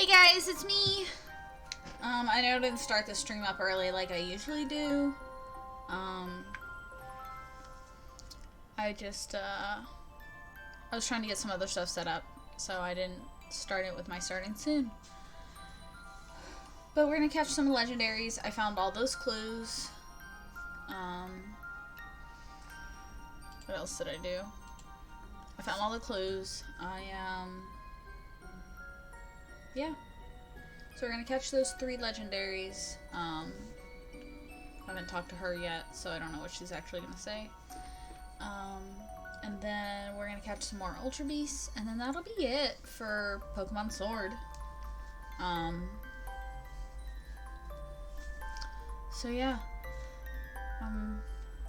guys, it's me. I know I didn't start the stream up early like I usually do. I was trying to get some other stuff set up, so I didn't start it with my starting soon. But we're gonna catch some legendaries. I found all those clues. What else did I do? I found all the clues. Yeah. So we're gonna catch those 3 legendaries. I haven't talked to her yet, so I don't know what she's actually gonna say. And then we're gonna catch some more Ultra Beasts, and then that'll be it for Pokemon Sword. So yeah.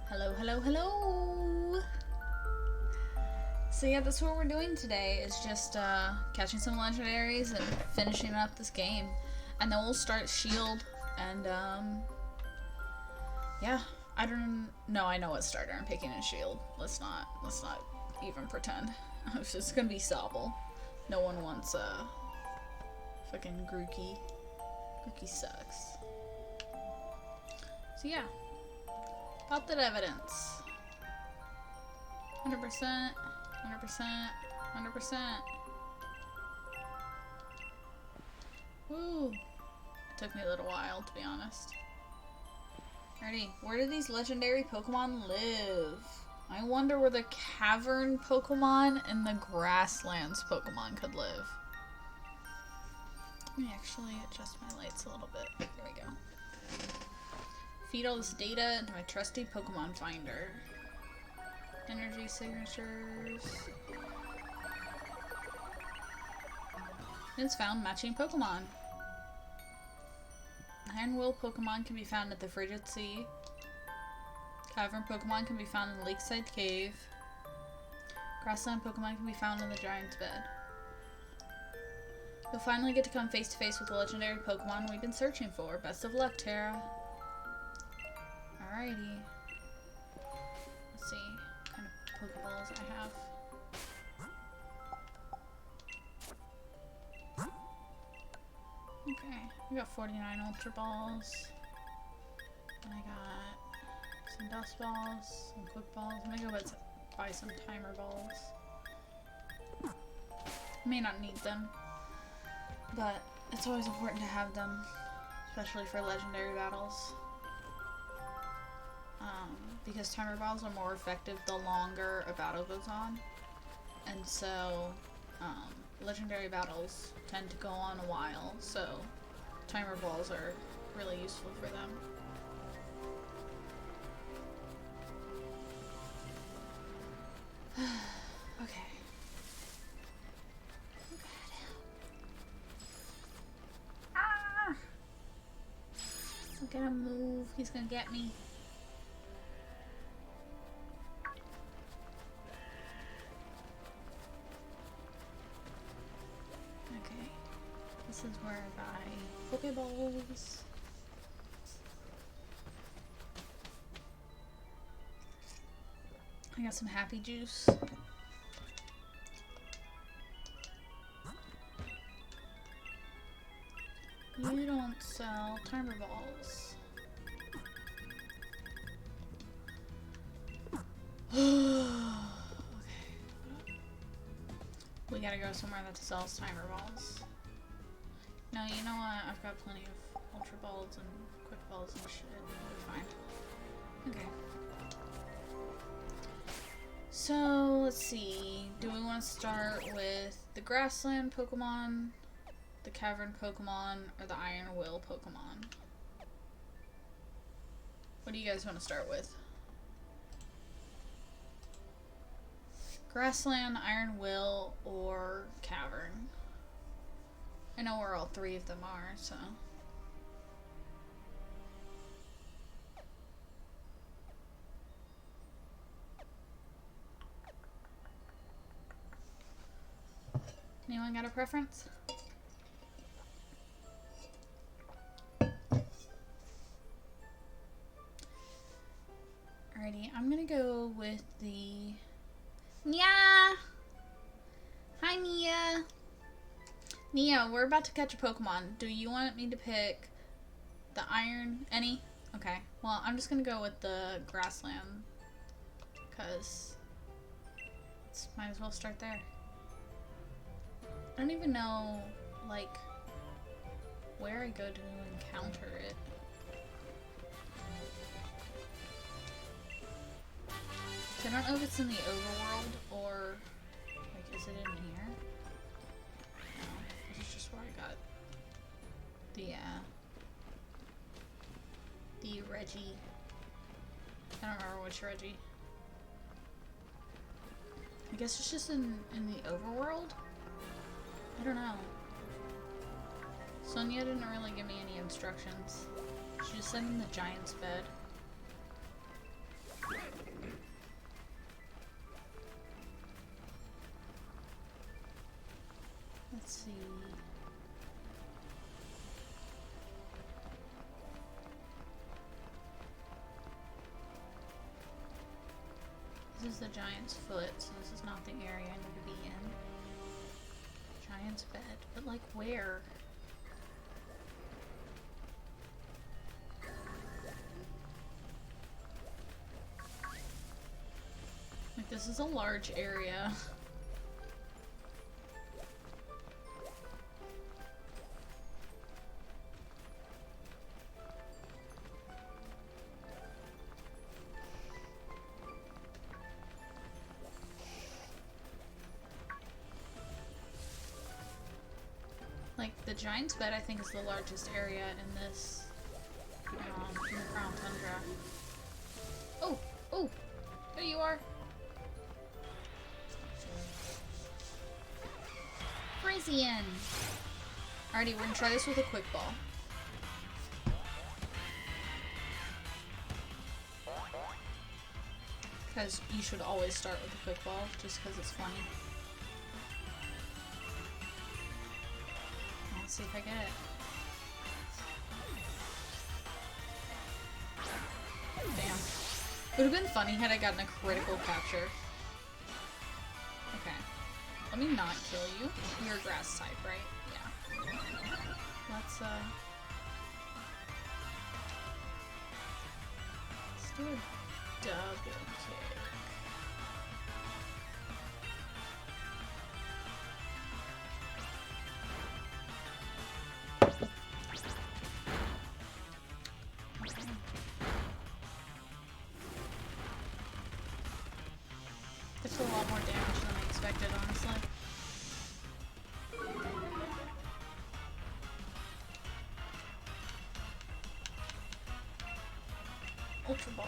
Hello. So yeah, that's what we're doing today, is just catching some legendaries and finishing up this game. And then we'll start Shield, and yeah, I don't know, I know what starter I'm picking in Shield. Let's not even pretend. It's just gonna be Sobble. No one wants fucking Grookey. Grookey sucks. So yeah. Pop that evidence. 100%. 100%. Woo. It took me a little while, to be honest. Alrighty, where do these legendary Pokemon live? I wonder where the cavern Pokemon and the grasslands Pokemon could live. Let me actually adjust my lights a little bit. Here we go. Feed all this data into my trusty Pokemon finder. Energy signatures. It's found matching Pokemon. Iron Will Pokemon can be found at the Frigid Sea. Cavern Pokemon can be found in the Lakeside Cave. Grassland Pokemon can be found in the Giant's Bed. You'll finally get to come face to face with the legendary Pokemon we've been searching for. Best of luck, Terra. Alrighty. Let's see what kind of Pokeballs I have. Okay, I got 49 Ultra Balls. And I got some Dust Balls, some Quick Balls. I'm gonna go buy some Timer Balls. May not need them, but it's always important to have them, especially for legendary battles. Because Timer Balls are more effective the longer a battle goes on. And so, legendary battles tend to go on a while, so Timer Balls are really useful for them. Okay. Ah! I'm gonna move. He's gonna get me. This is where I buy Pokeballs. I got some Happy Juice. You don't sell Timer Balls. Okay. We gotta go somewhere that sells Timer Balls. No, you know what? I've got plenty of Ultra Balls and Quick Balls and shit. We're fine. Okay. So, let's see. Do we want to start with the Grassland Pokemon, the Cavern Pokemon, or the Iron Will Pokemon? What do you guys want to start with? Grassland, Iron Will, or Cavern? I know where all 3 of them are, so. Anyone got a preference? Alrighty, I'm gonna go with the... Yeah! Hi, Mia! Nia, we're about to catch a Pokemon. Do you want me to pick the iron? Any? Okay. Well, I'm just gonna go with the grassland. Because might as well start there. I don't even know, like, where I go to encounter it. So I don't know if it's in the overworld or, like, is it in here? No, this is just where I got the Reggie. I don't remember which Reggie. I guess it's just in the overworld? I don't know. Sonia didn't really give me any instructions. She just said in the giant's bed. Let's see. This is the giant's foot, so this is not the area I need to be in. Giant's bed. But, like, where? Like, this is a large area. Like, the giant's bed, I think, is the largest area in this, in the Crown Tundra. Oh! Oh! There you are! Frisian! Alrighty, we're gonna try this with a quick ball. Because you should always start with a quick ball, just because it's funny. Let's see if I get it. Damn. Would have been funny had I gotten a critical capture. Okay. Let me not kill you. You're a grass type, right? Yeah. Let's do a double kick. That's a lot more damage than I expected, honestly. Ultra Ball.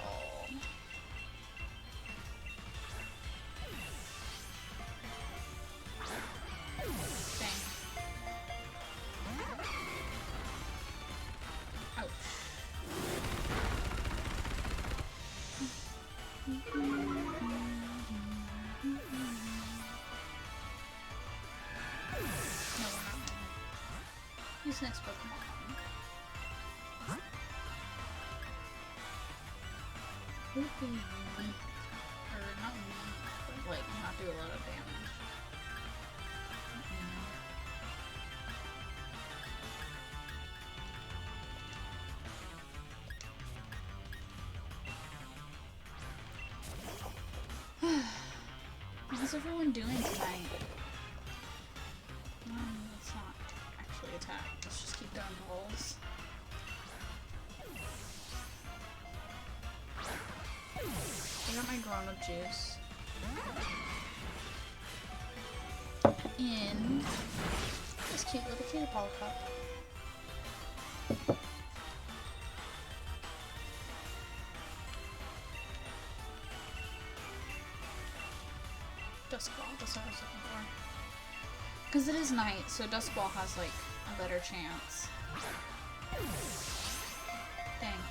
Dang. Ouch. Who's next Pokemon? Who would be weak? Or not weak, but like not do a lot of damage. How's everyone doing tonight? Let's not actually attack. Let's just keep throwing balls. I got my grown-up juice. In this cute little kitty ball cup. Dusk Ball, that's what I was looking for. Because it is night, so Dusk Ball has, like, a better chance. Dang.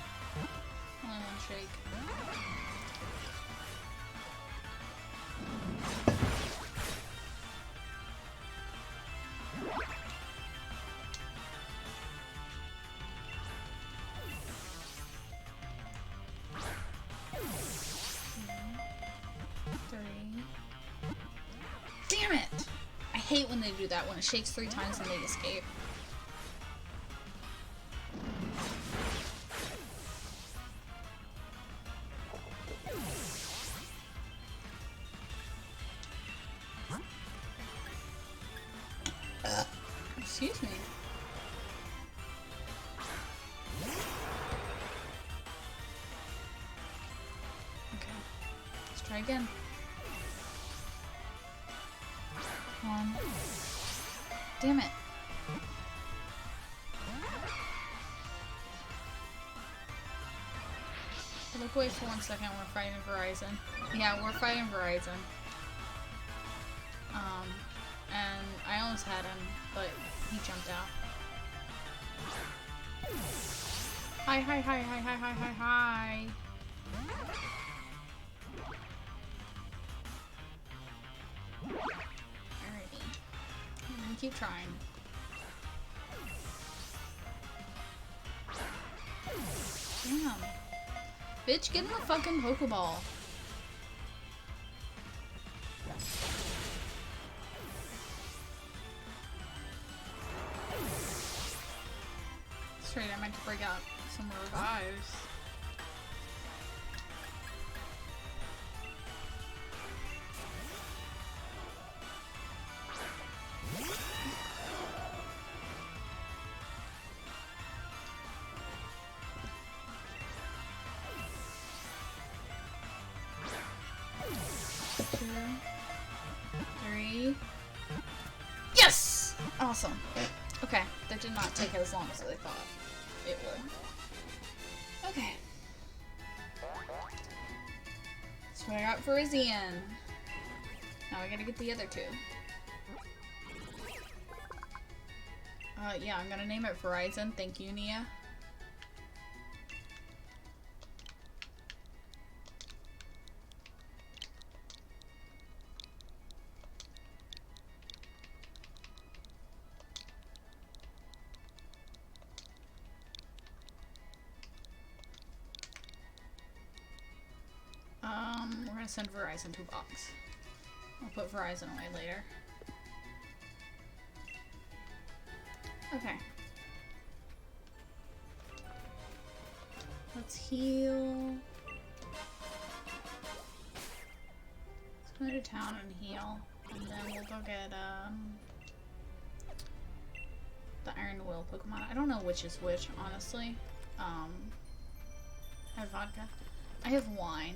Only one shake. hate when they do that, when it shakes 3 times and they escape. Excuse me. Okay. Let's try again. Come on. Damn it. Look away for 1 second, we're fighting Verizon. Yeah, we're fighting Verizon. And I almost had him, but he jumped out. Hi, hi, hi, hi, hi, hi, hi, hi. Alrighty. I'm gonna keep trying. Damn. Bitch, get in the fucking Pokeball. Straight, I meant to break out some revives. Yes! Awesome. Okay, that did not take as long as I thought it would. Okay. That's what I got for Izzian. Now I gotta get the other 2. Yeah, I'm gonna name it Verizon. Thank you, Nia. We're gonna send Verizon to a box. I'll put Verizon away later. Okay. Let's heal. Let's go to town and heal. And then we'll go get, the Iron Will Pokemon. I don't know which is which, honestly. I have vodka. I have wine.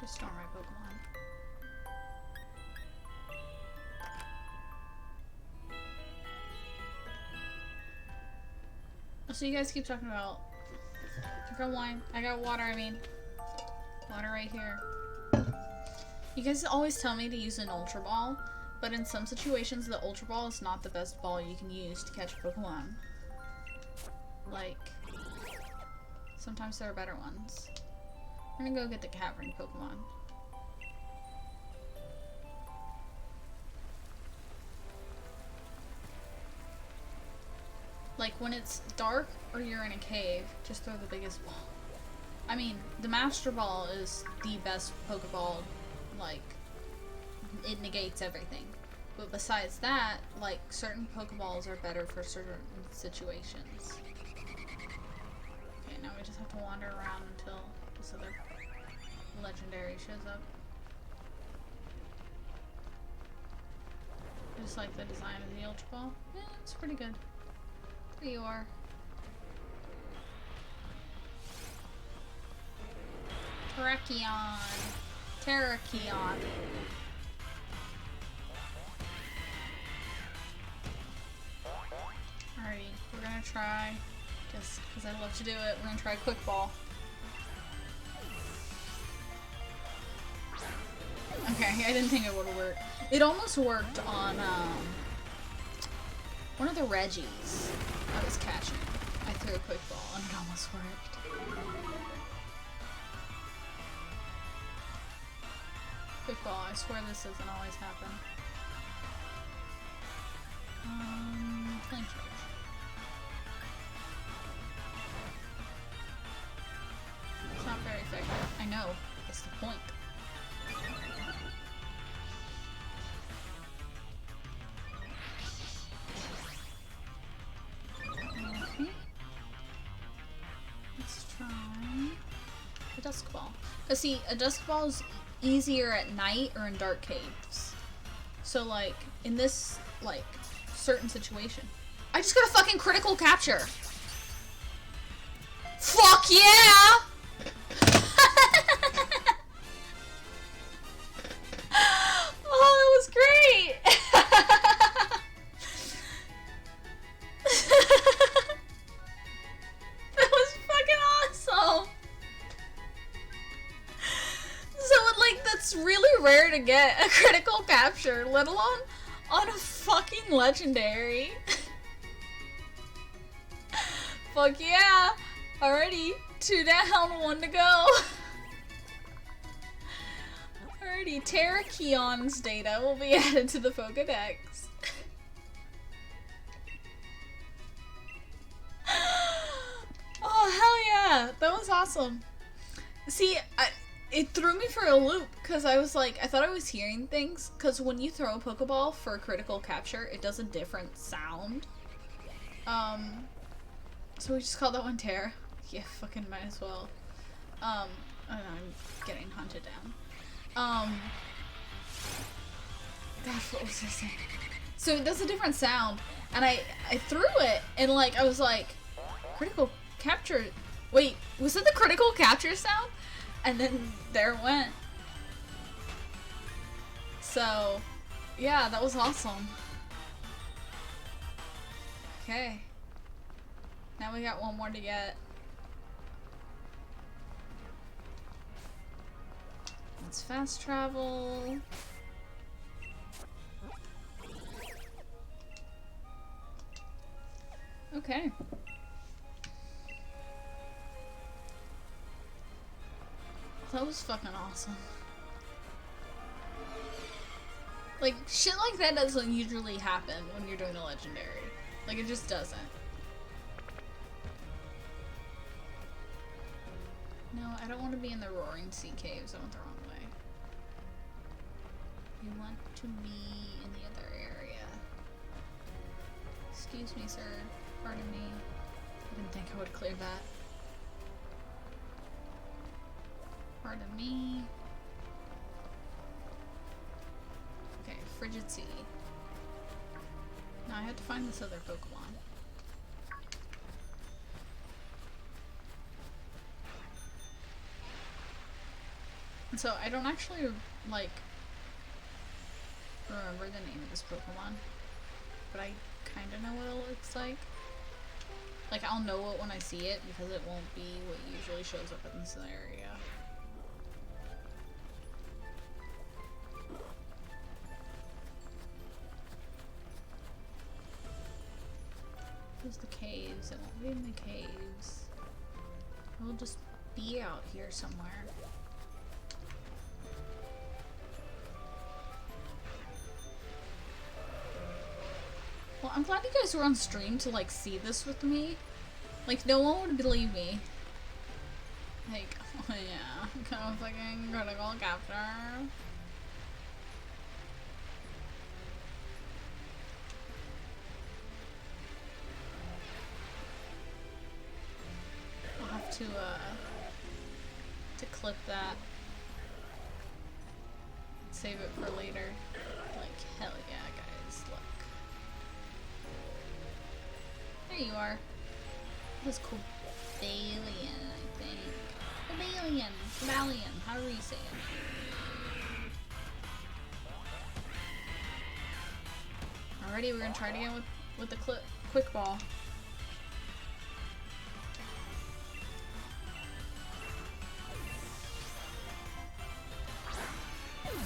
Restore my Pokemon. So you guys keep talking about... I got wine. I got water, I mean. Water right here. You guys always tell me to use an Ultra Ball, but in some situations the Ultra Ball is not the best ball you can use to catch a Pokemon. Like, sometimes there are better ones. I'm gonna go get the Cavern Pokemon. Like, when it's dark or you're in a cave, just throw the biggest ball. I mean, the Master Ball is the best Pokeball, like, it negates everything. But besides that, like, certain Pokeballs are better for certain situations. Okay, now we just have to wander around until this other legendary shows up. I just like the design of the Ultra Ball. Yeah, it's pretty good. There you are. Terrakion. Terrakion. Alrighty, we're gonna try, just because I love to do it, we're gonna try Quick Ball. Okay, I didn't think it would work. It almost worked on, one of the Reggies I was catching. I threw a Quick Ball and it almost worked. Quick Ball, I swear this doesn't always happen. Flame Charge. It's not very perfect. I know. That's the point. Okay. Let's try a dusk ball. Cause see, a dusk ball is easier at night or in dark caves. So like, in this, like, certain situation. I just got a fucking critical capture! Fuck yeah! Oh, that was great! That was fucking awesome! So, like, that's really rare to get a critical capture, let alone on a fucking legendary. Fuck yeah! Alrighty, 2 down, 1 to go. Alrighty, Terra Keon's data will be added to the Pokedex. Oh, hell yeah! That was awesome. See, it threw me for a loop, because I was like, I thought I was hearing things, because when you throw a Pokeball for a critical capture, it does a different sound. So we just call that one Terra. Yeah, fucking might as well. I don't know, I'm getting hunted down. Gosh, what was I saying? So it does a different sound, and I threw it, and like, I was like, critical capture. Wait, was it the critical capture sound? And then there it went. So, yeah, that was awesome. Okay. Now we got one more to get. Let's fast travel. Okay. That was fucking awesome. Like, shit like that doesn't usually happen when you're doing a legendary. Like, it just doesn't. No, I don't want to be in the Roaring Sea Caves. I went the wrong way. You want to be in the other area. Excuse me, sir. Pardon me. I didn't think I would clear that. Pardon me. Okay, Frigid Sea. Now I have to find this other Pokemon. So I don't actually, like, remember the name of this Pokemon, but I kind of know what it looks like. Like, I'll know it when I see it, because it won't be what usually shows up in this area. There's the caves. It won't be in the caves. It will just be out here somewhere. Well, I'm glad you guys were on stream to, like, see this with me. Like, no one would believe me. Like, oh yeah, kind of fucking critical capture. I'll have to clip that. Save it for later. Like, hell yeah, guys, look. There you are. This cool Balian, I think. Balian. Balian. How do we say it? Alrighty, we're gonna try it again with the quick ball.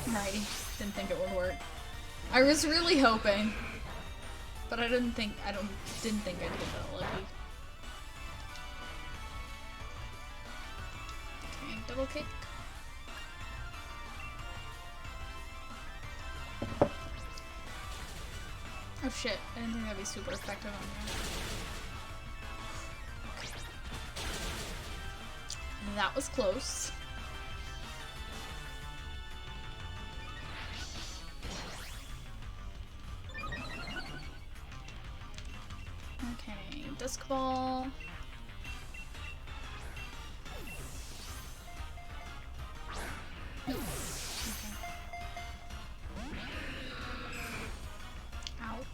Alrighty. Didn't think it would work. I was really hoping. But I didn't think I'd get that lucky. Okay, double kick. Oh shit, I didn't think that'd be super effective on That was close. Okay, disc ball. Nope. Okay. Ouch.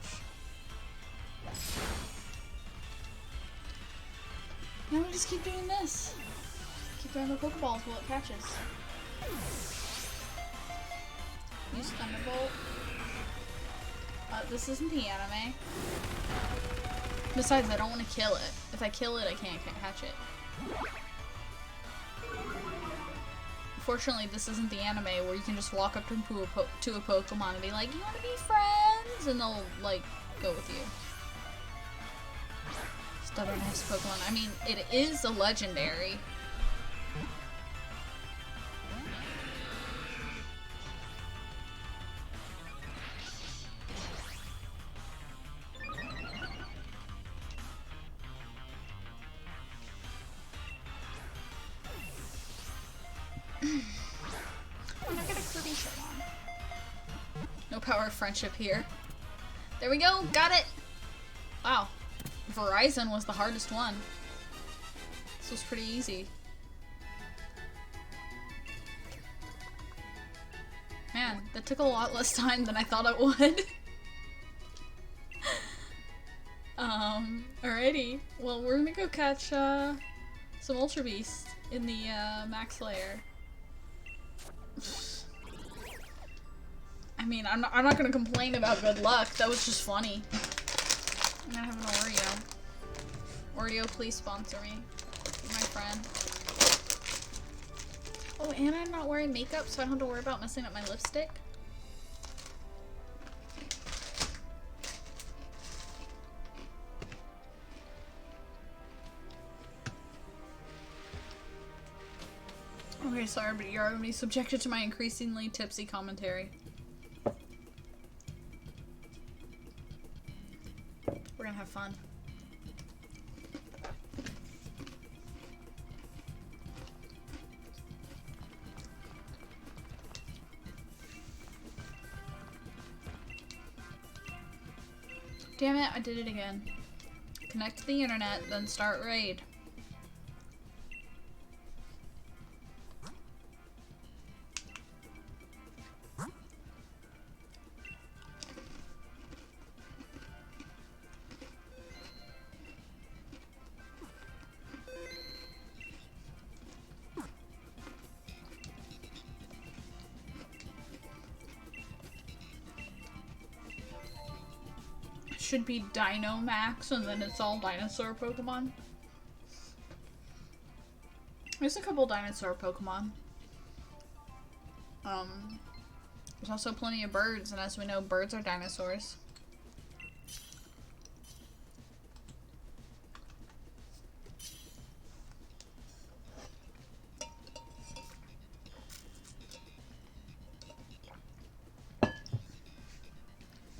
Now we just keep doing this. Keep throwing the Pokeballs while it catches. Use Thunderbolt. This isn't the anime. Besides, I don't want to kill it. If I kill it, I can't catch it. Fortunately, this isn't the anime where you can just walk up to a Pokemon and be like, "You want to be friends?" and they'll, like, go with you. Stubborn-ass Pokemon. I mean, it is a legendary. I'm not gonna Kirby shirt on. No power of friendship here. There we go, got it! Wow. Verizon was the hardest one. This was pretty easy. Man, that took a lot less time than I thought it would. Alrighty. Well, we're gonna go catch, some Ultra Beasts in the, max layer. I mean, I'm not gonna complain about good luck. That was just funny. I'm gonna have an Oreo. Oreo, please sponsor me. Be my friend. Oh, and I'm not wearing makeup, so I don't have to worry about messing up my lipstick. Okay, sorry, but you're gonna be subjected to my increasingly tipsy commentary. We're gonna have fun. Damn it, I did it again. Connect to the internet, then start raid. Should be Dino Max, and then it's all dinosaur Pokemon. There's a couple dinosaur Pokemon. There's also plenty of birds, and as we know, birds are dinosaurs.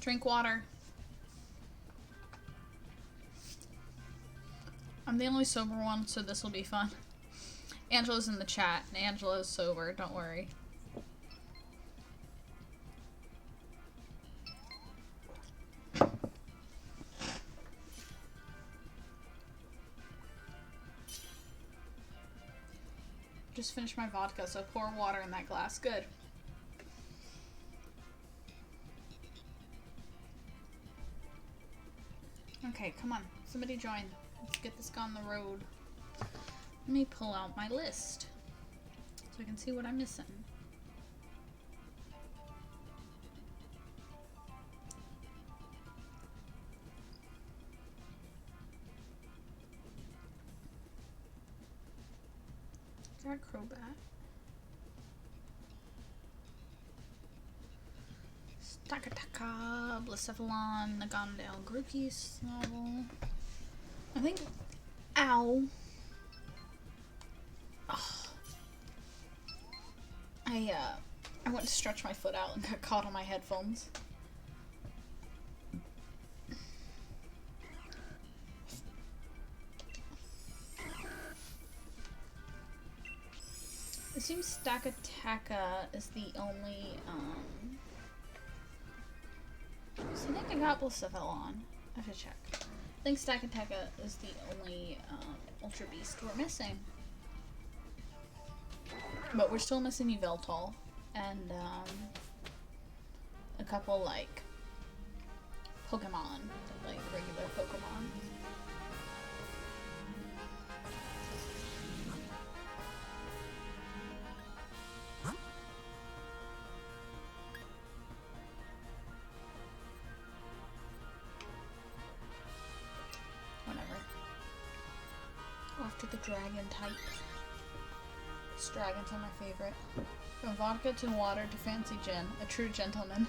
Drink water. I'm the only sober one, so this will be fun. Angela's in the chat, and Angela's sober, don't worry. Just finished my vodka, so pour water in that glass. Good. Okay, come on. Somebody join. Let's get this on the road. Let me pull out my list so I can see what I'm missing. Got Crobat. Stakataka, Blacephalon, Nagandale, Grookey, Snubble. I think. Ow. Oh. I went to stretch my foot out and got caught on my headphones. It seems Stakataka is the only, I think I got Blacephalon. I have to check. I think Stakataka is the only, Ultra Beast we're missing. But we're still missing Yveltal. And, a couple, like, Pokemon. Like, regular Pokemon. To the dragon type. These dragons are my favorite. From vodka to water to fancy gin. A true gentleman.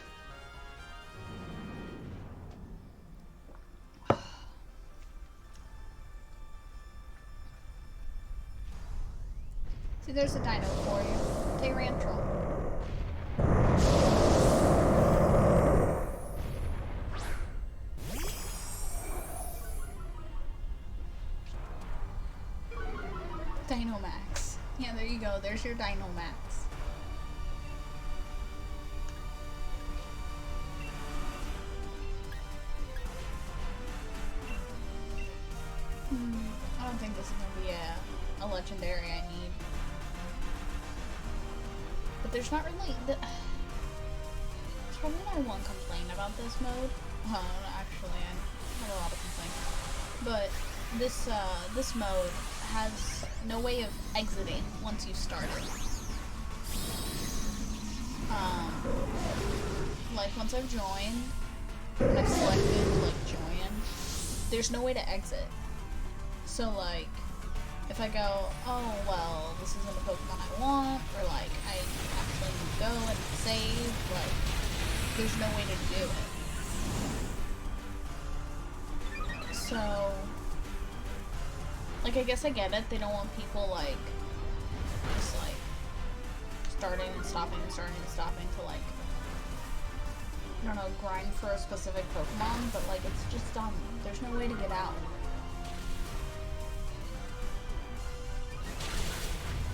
See, there's a dino for you. Tyrantrum. Dinomax. Yeah, there you go. There's your Dinomax. I don't think this is gonna be a legendary I need. But there's not really there's probably not one complaint about this mode. Actually, I have a lot of complaints. But this mode has no way of exiting once you start it. Like once I've joined, and I've selected like join, there's no way to exit. So like, if I go, oh well, this isn't the Pokemon I want, or like I actually need to go and save, like there's no way to do it. So like, I guess I get it. They don't want people, like, just, like, starting and stopping and starting and stopping to, like, I don't know, grind for a specific Pokemon, but, like, it's just dumb. There's no way to get out.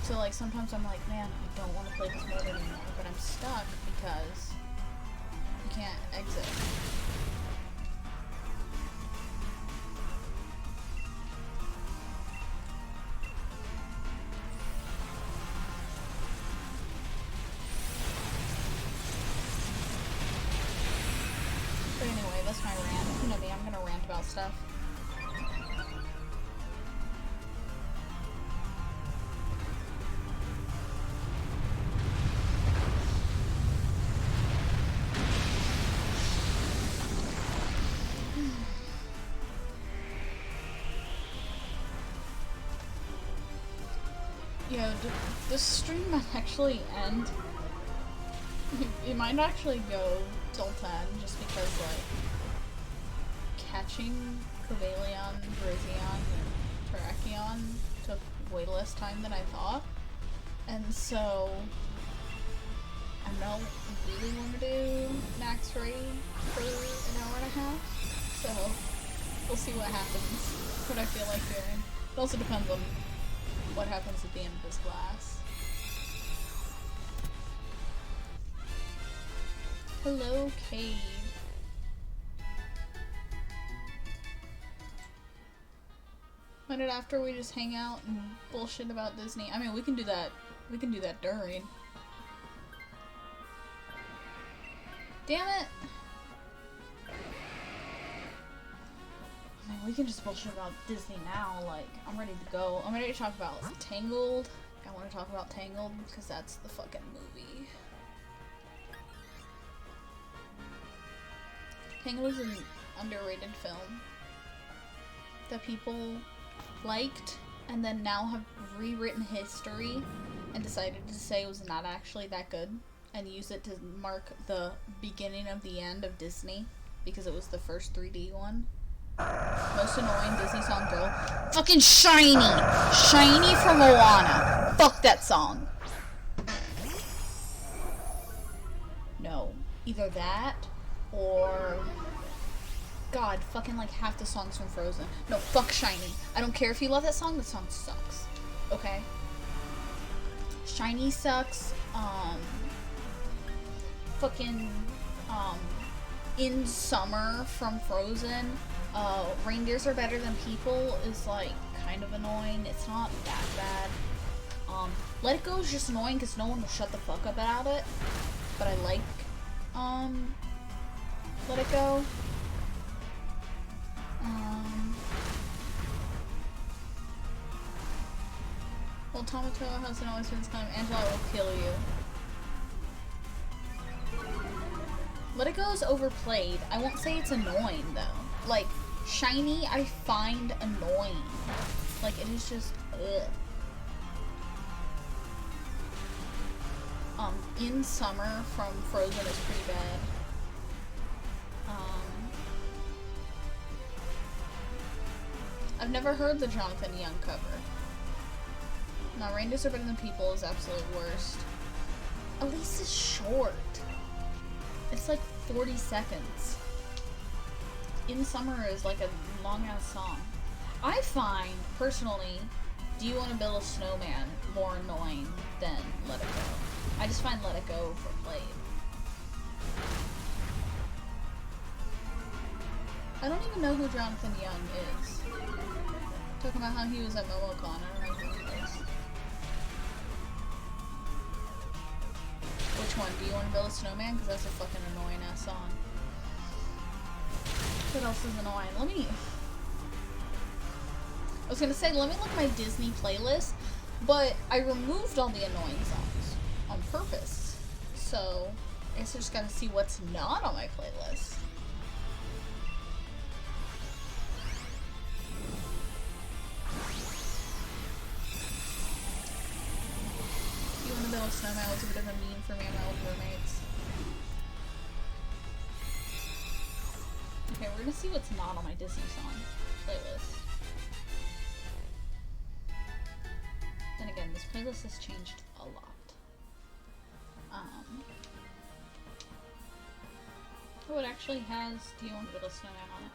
So, like, sometimes I'm like, man, I don't want to play this mode anymore, but I'm stuck because you can't exit. But anyway, that's my rant. You know me, I'm gonna rant about stuff. Yo, this stream might actually end. It might actually go till 10, just because, like, catching Cobalion, Brazion, and Terrakion took way less time than I thought. And so, I don't really want to do max raid for an hour and a half. So, we'll see what happens, what I feel like doing. It also depends on what happens at the end of this class. Hello, Cade. When did after we just hang out and bullshit about Disney? I mean, we can do that. We can do that during. Damn it! I mean, we can just bullshit about Disney now. Like, I'm ready to go. I'm ready to talk about Tangled. I want to talk about Tangled because that's the fucking movie. Tangled is an underrated film that people liked and then now have rewritten history and decided to say it was not actually that good and use it to mark the beginning of the end of Disney because it was the first 3D one. Most annoying Disney song girl. Fucking Shiny! Shiny from Moana. Fuck that song. No. Either that or... God, fucking like half the songs from Frozen. No, fuck Shiny. I don't care if you love that song sucks. Okay? Shiny sucks. Fucking, In Summer from Frozen. Reindeers Are Better Than People is, like, kind of annoying. It's not that bad. Let It Go is just annoying because no one will shut the fuck up about it. But I like, Let It Go. Well, Tomato hasn't always been this kind of Angela will kill you. Let It Go is overplayed. I won't say it's annoying, though. Like, Shiny, I find annoying. Like, it is just, ugh. In Summer from Frozen is pretty bad. I've never heard the Jonathan Young cover. No, Reindeers Are Better Than People is absolute worst. Elise is short. It's like 40 seconds. In Summer is like a long-ass song. I find, personally, Do You Want to Build a Snowman more annoying than Let It Go. I just find Let It Go overplayed. I don't even know who Jonathan Young is. Talking about how he was at MomoCon. I don't know who he is. Which one? Do You Want to Build a Snowman? Because that's a fucking annoying ass song. What else is annoying? I was gonna say, let me look at my Disney playlist, but I removed all the annoying songs on purpose. So, I guess I just gotta see what's not on my playlist. You Want to Build a Snowman was a bit of a meme for me and my old roommates. Okay, we're gonna see what's not on my Disney song playlist. Then again, this playlist has changed a lot. Oh, it actually has Do You Want to Build a Snowman on it.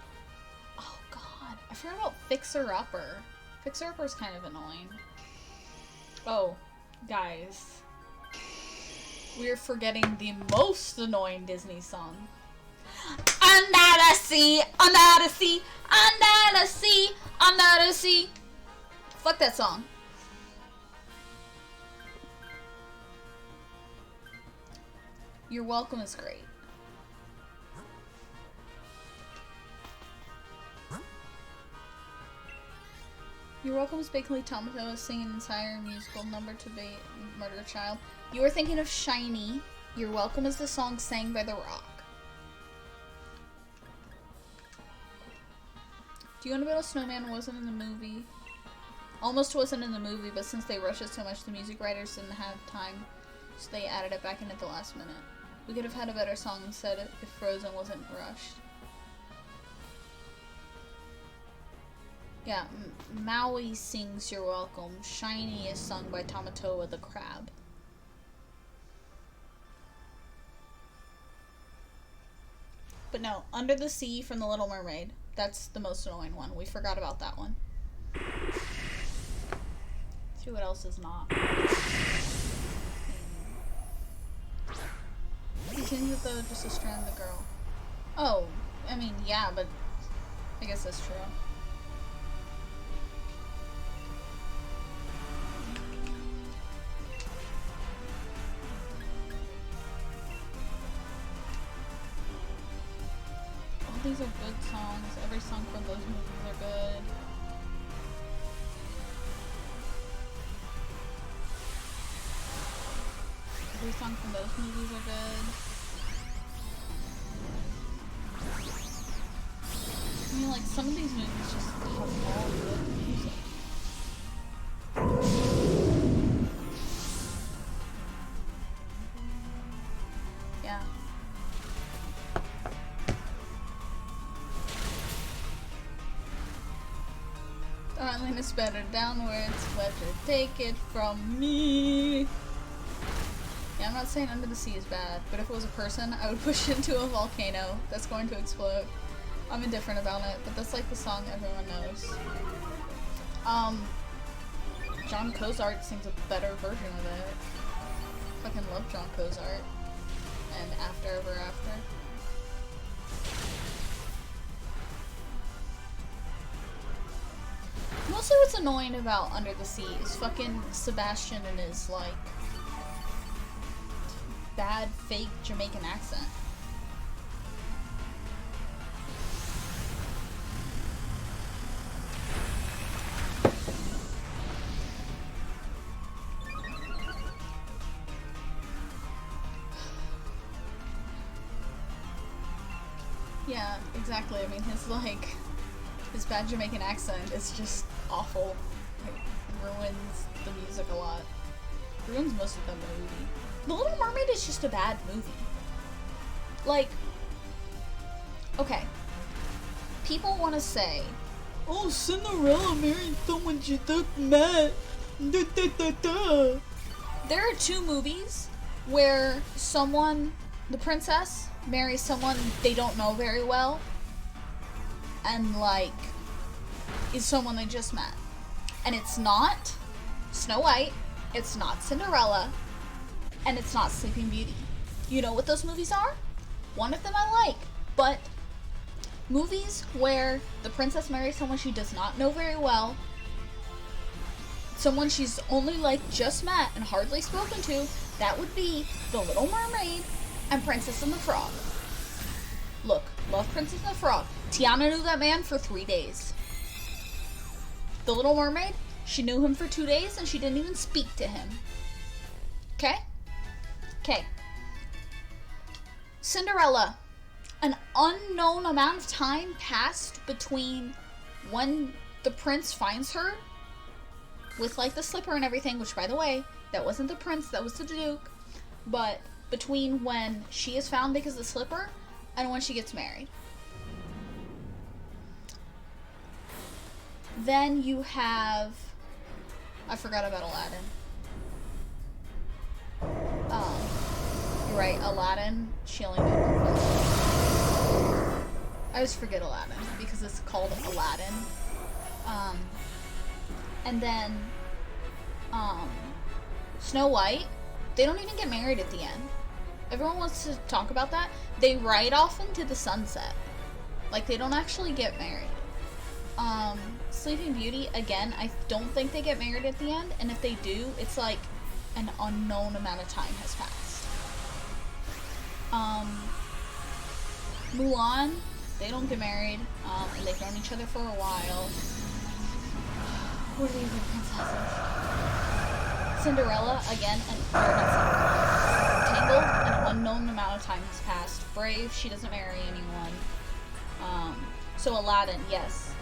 Oh god, I forgot about Fixer Upper. Fixer Upper is kind of annoying. Oh, guys. We're forgetting the most annoying Disney song. Under the sea, under the sea, under the sea, under the sea. Fuck that song. You're Welcome is great. You're Welcome is basically Tomato singing an entire musical number to murder a child. You were thinking of Shiny. You're Welcome is the song sang by The Rock. Do You Want to Build a Snowman wasn't in the movie. Almost wasn't in the movie, but since they rushed it so much, the music writers didn't have time, so they added it back in at the last minute. We could have had a better song instead if Frozen wasn't rushed. Yeah, Maui sings You're Welcome. Shiny is sung by Tamatoa the Crab. But no, Under the Sea from The Little Mermaid. That's the most annoying one. We forgot about that one. See what else is not. He sings it though, just to strand the girl. Oh, I mean, yeah, but I guess that's true. All these are good songs. Every song from those movies are good. Every song from those movies are good. I mean, like, some of these movies just have all good music. Yeah. Darling, it's better downwards. Let her take it from me. Yeah, I'm not saying Under the Sea is bad, but if it was a person, I would push into a volcano that's going to explode. I'm indifferent about it, but that's like the song everyone knows. John Cozart sings a better version of it. Fucking love John Cozart. And After Ever After. Mostly what's annoying about Under the Sea is fucking Sebastian and his, like, bad fake Jamaican accent. Yeah, exactly. I mean, his bad Jamaican accent is just awful. It ruins the music a lot. Ruins most of the movie. The Little Mermaid is just a bad movie. Like, okay. People want to say, oh, Cinderella married someone she just met. Da, da, da, da. There are two movies where the princess marries someone they don't know very well and, like, is someone they just met. And it's not Snow White, it's not Cinderella, and it's not Sleeping Beauty. You know what those movies are? One of them I like, but movies where the princess marries someone she does not know very well, someone she's only, like, just met and hardly spoken to, that would be The Little Mermaid and Princess and the Frog. Look, love Princess and the Frog. Tiana knew that man for 3 days. The Little Mermaid, she knew him for 2 days and she didn't even speak to him. Okay? Okay. Cinderella. An unknown amount of time passed between when the prince finds her with, like, the slipper and everything, which, by the way, that wasn't the prince, that was the duke. But between when she is found because of the slipper and when she gets married. Then you have... I forgot about Aladdin. You're right, Aladdin, she only made one film. I always forget Aladdin because it's called Aladdin. And then, Snow White, they don't even get married at the end. Everyone wants to talk about that. They ride off into the sunset. Like, they don't actually get married. Sleeping Beauty, again, I don't think they get married at the end, and if they do, it's like an unknown amount of time has passed. Mulan, they don't get married, and they've known each other for a while. What are the other princesses? Cinderella, again, Tangled, an unknown amount of time has passed. Brave, she doesn't marry anyone. So Aladdin, yes.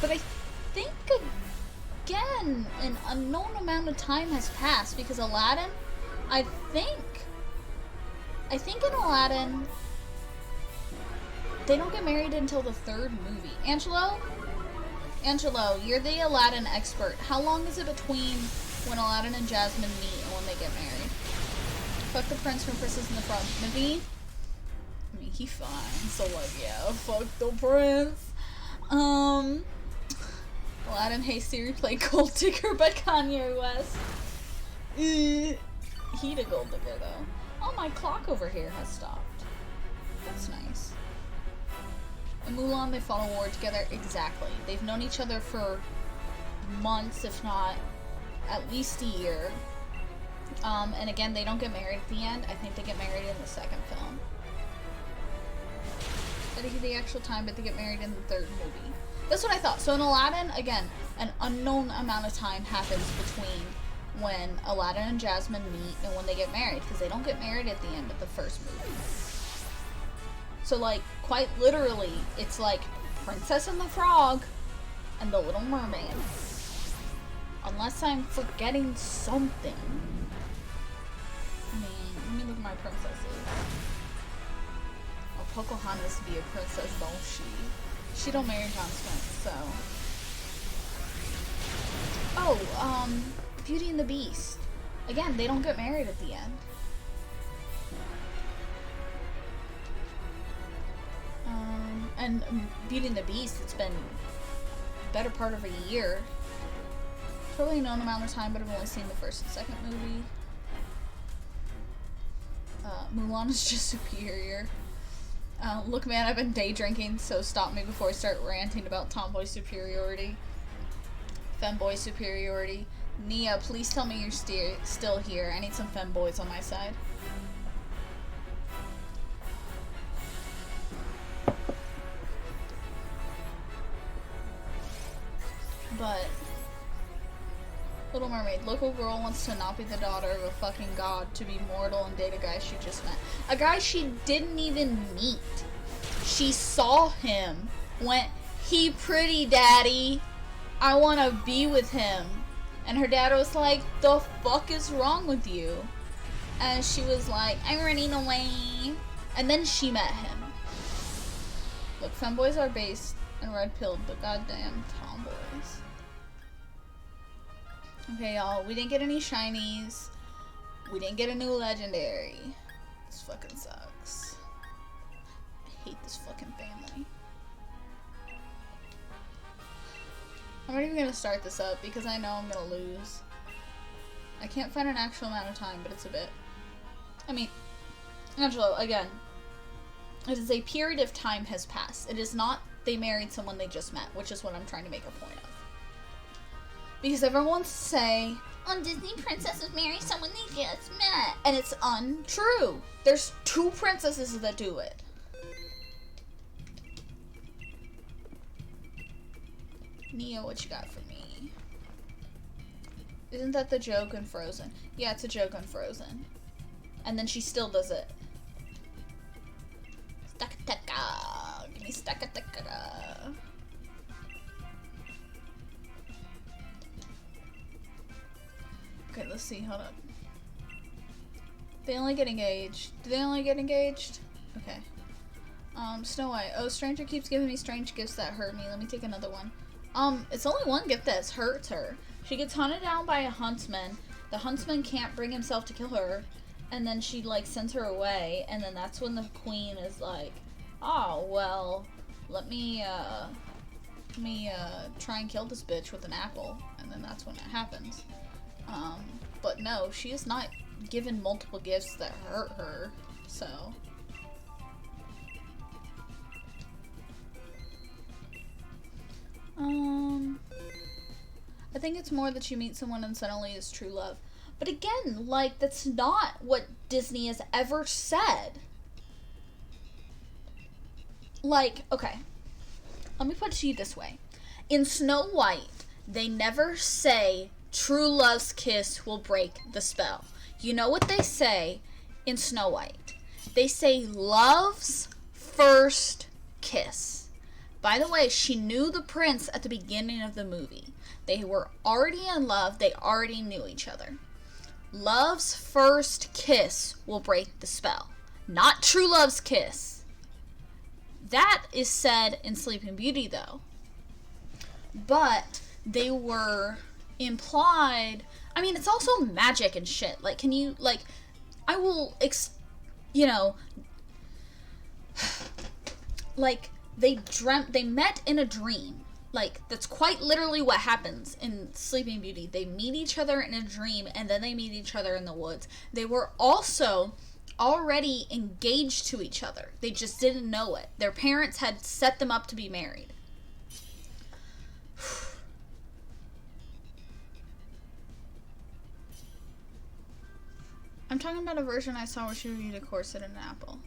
But I think, again, an unknown amount of time has passed, because Aladdin, I think in Aladdin, they don't get married until the third movie. Angelo, you're the Aladdin expert. How long is it between when Aladdin and Jasmine meet and when they get married? Fuck the prince from Princess and the Frog. Naveen? I mean, he fine, so, like, yeah, fuck the prince. Aladdin, Hey Siri, play Gold Digger by Kanye West. He the gold digger, though. Oh, my clock over here has stopped. That's nice. In Mulan, they fought a war together. Exactly. They've known each other for months, if not at least a year. And again, they don't get married at the end. I think they get married in the second film. I think the actual time, but they get married in the third movie. That's what I thought. So in Aladdin, again, an unknown amount of time happens between when Aladdin and Jasmine meet and when they get married, because they don't get married at the end of the first movie. So, like, quite literally, it's like Princess and the Frog and The Little Mermaid. Unless I'm forgetting something. I mean, let me look at my princesses. Oh, Pocahontas be a princess, don't she? She don't marry John Smith, so... Oh, Beauty and the Beast. Again, they don't get married at the end. And Beauty and the Beast, it's been a better part of a year probably a known amount of time, but I've only seen the first and second movie. Mulan is just superior. Look, man, I've been day drinking, so stop me before I start ranting about tomboy superiority. Femboy superiority. Nia, please tell me you're still here. I need some femboys on my side. But Little Mermaid, local girl wants to not be the daughter of a fucking god, to be mortal and date a guy she just met. A guy she didn't even meet. She saw him, went, he pretty daddy, I want to be with him. And her dad was like, the fuck is wrong with you? And she was like, I'm running away. And then she met him. Look, femboys are based and red-pilled, but goddamn tomboys. Okay, y'all, we didn't get any shinies. We didn't get a new legendary. This fucking sucks. I hate this fucking family. I'm not even gonna start this up because I know I'm gonna lose. I can't find an actual amount of time, but it's a bit. I mean, Angelo, again, it is a period of time has passed. It is not they married someone they just met, which is what I'm trying to make a point of. Because everyone wants to say, oh, Disney princesses marry someone they just met. And it's untrue. There's 2 princesses that do it. Nia, what you got for me? Isn't that the joke in Frozen? Yeah, it's a joke on Frozen. And then she still does it. Stakataka. Give me stakataka. Okay, let's see. Hold up. They only get engaged. Do they only get engaged? Okay. Snow White. Oh, Stranger keeps giving me strange gifts that hurt me. Let me take another one. It's only one gift that hurts her. She gets hunted down by a huntsman. The huntsman can't bring himself to kill her. And then she, like, sends her away. And then that's when the queen is like, oh, well, let me try and kill this bitch with an apple. And then that's when it happens. But no, she is not given multiple gifts that hurt her, so. I think it's more that you meet someone and suddenly it's true love. But again, like, that's not what Disney has ever said. Like, okay, let me put it to you this way. In Snow White, they never say true love's kiss will break the spell. You know what they say in Snow White? They say love's first kiss. By the way, she knew the prince at the beginning of the movie. They were already in love. They already knew each other. Love's first kiss will break the spell. Not true love's kiss. That is said in Sleeping Beauty, though. But they were implied. I mean, it's also magic and shit. Like, can you, like, I will, you know, like, they met in a dream. Like, that's quite literally what happens in Sleeping Beauty. They meet each other in a dream, and then they meet each other in the woods. They were also already engaged to each other. They just didn't know it. Their parents had set them up to be married. I'm talking about a version I saw where she reviewed a corset and an apple.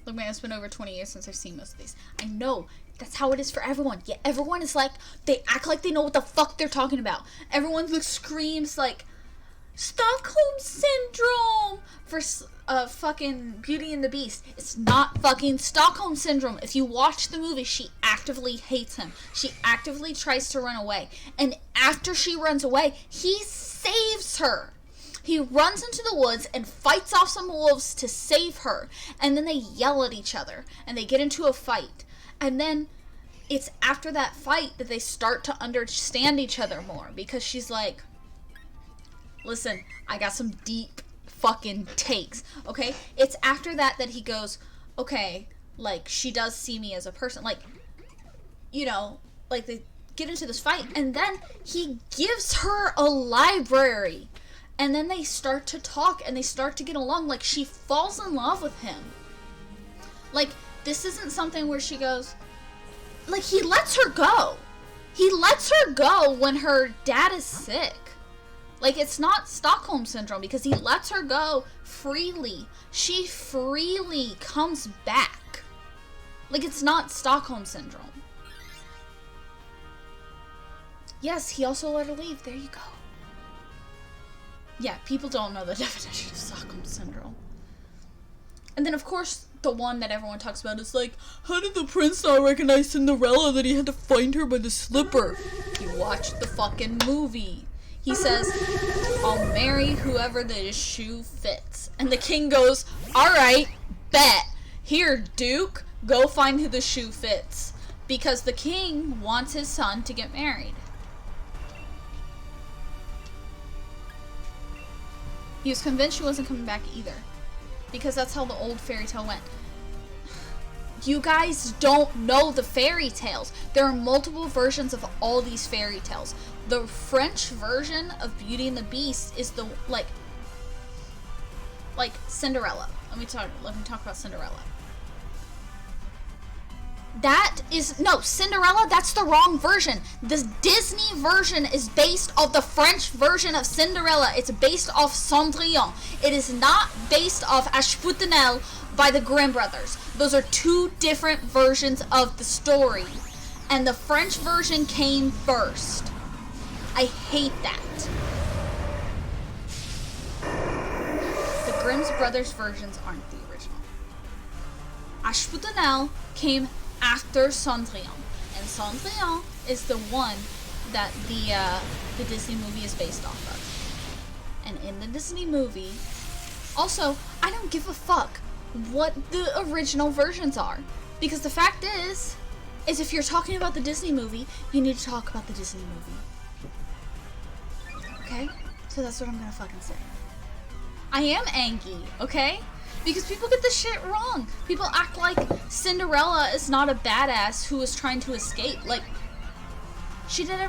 Look, man, it's been over 20 years since I've seen most of these. I know. That's how it is for everyone. Yeah, everyone is like, they act like they know what the fuck they're talking about. Everyone screams like, Stockholm Syndrome for fucking Beauty and the Beast. It's not fucking Stockholm Syndrome. If you watch the movie, she actively hates him. She actively tries to run away. And after she runs away, he saves her. He runs into the woods and fights off some wolves to save her. And then they yell at each other. And they get into a fight. And then it's after that fight that they start to understand each other more. Because she's like, listen, I got some deep fucking takes. Okay? It's after that that he goes, okay, like, she does see me as a person. Like, you know, like, get into this fight, and then he gives her a library. And then they start to talk, and they start to get along. Like, she falls in love with him. Like, this isn't something where she goes... Like, he lets her go. He lets her go when her dad is sick. Like, it's not Stockholm Syndrome, because he lets her go freely. She freely comes back. Like, it's not Stockholm Syndrome. Yes, he also let her leave. There you go. Yeah, people don't know the definition of Stockholm Syndrome. And then, of course, the one that everyone talks about is like, how did the prince not recognize Cinderella that he had to find her by the slipper? He watched the fucking movie. He says, I'll marry whoever the shoe fits. And the king goes, alright, bet. Here, Duke, go find who the shoe fits. Because the king wants his son to get married. He was convinced she wasn't coming back either. Because that's how the old fairy tale went. You guys don't know the fairy tales. There are multiple versions of all these fairy tales. The French version of Beauty and the Beast is the, like Cinderella. Let me talk about Cinderella. Cinderella, that's the wrong version. The Disney version is based off the French version of Cinderella. It's based off Cendrillon. It is not based off Ashputanel by the Grimm brothers. Those are two different versions of the story. And the French version came first. I hate that. The Grimm brothers versions aren't the original. Ashputanel came after Cendrillon, and Cendrillon is the one that the Disney movie is based off of. And in the Disney movie, also, I don't give a fuck what the original versions are, because the fact is if you're talking about the Disney movie, you need to talk about the Disney movie. Okay? So that's what I'm gonna fucking say. I am angry, okay? Because people get this shit wrong. People act like Cinderella is not a badass who is trying to escape. Like, she did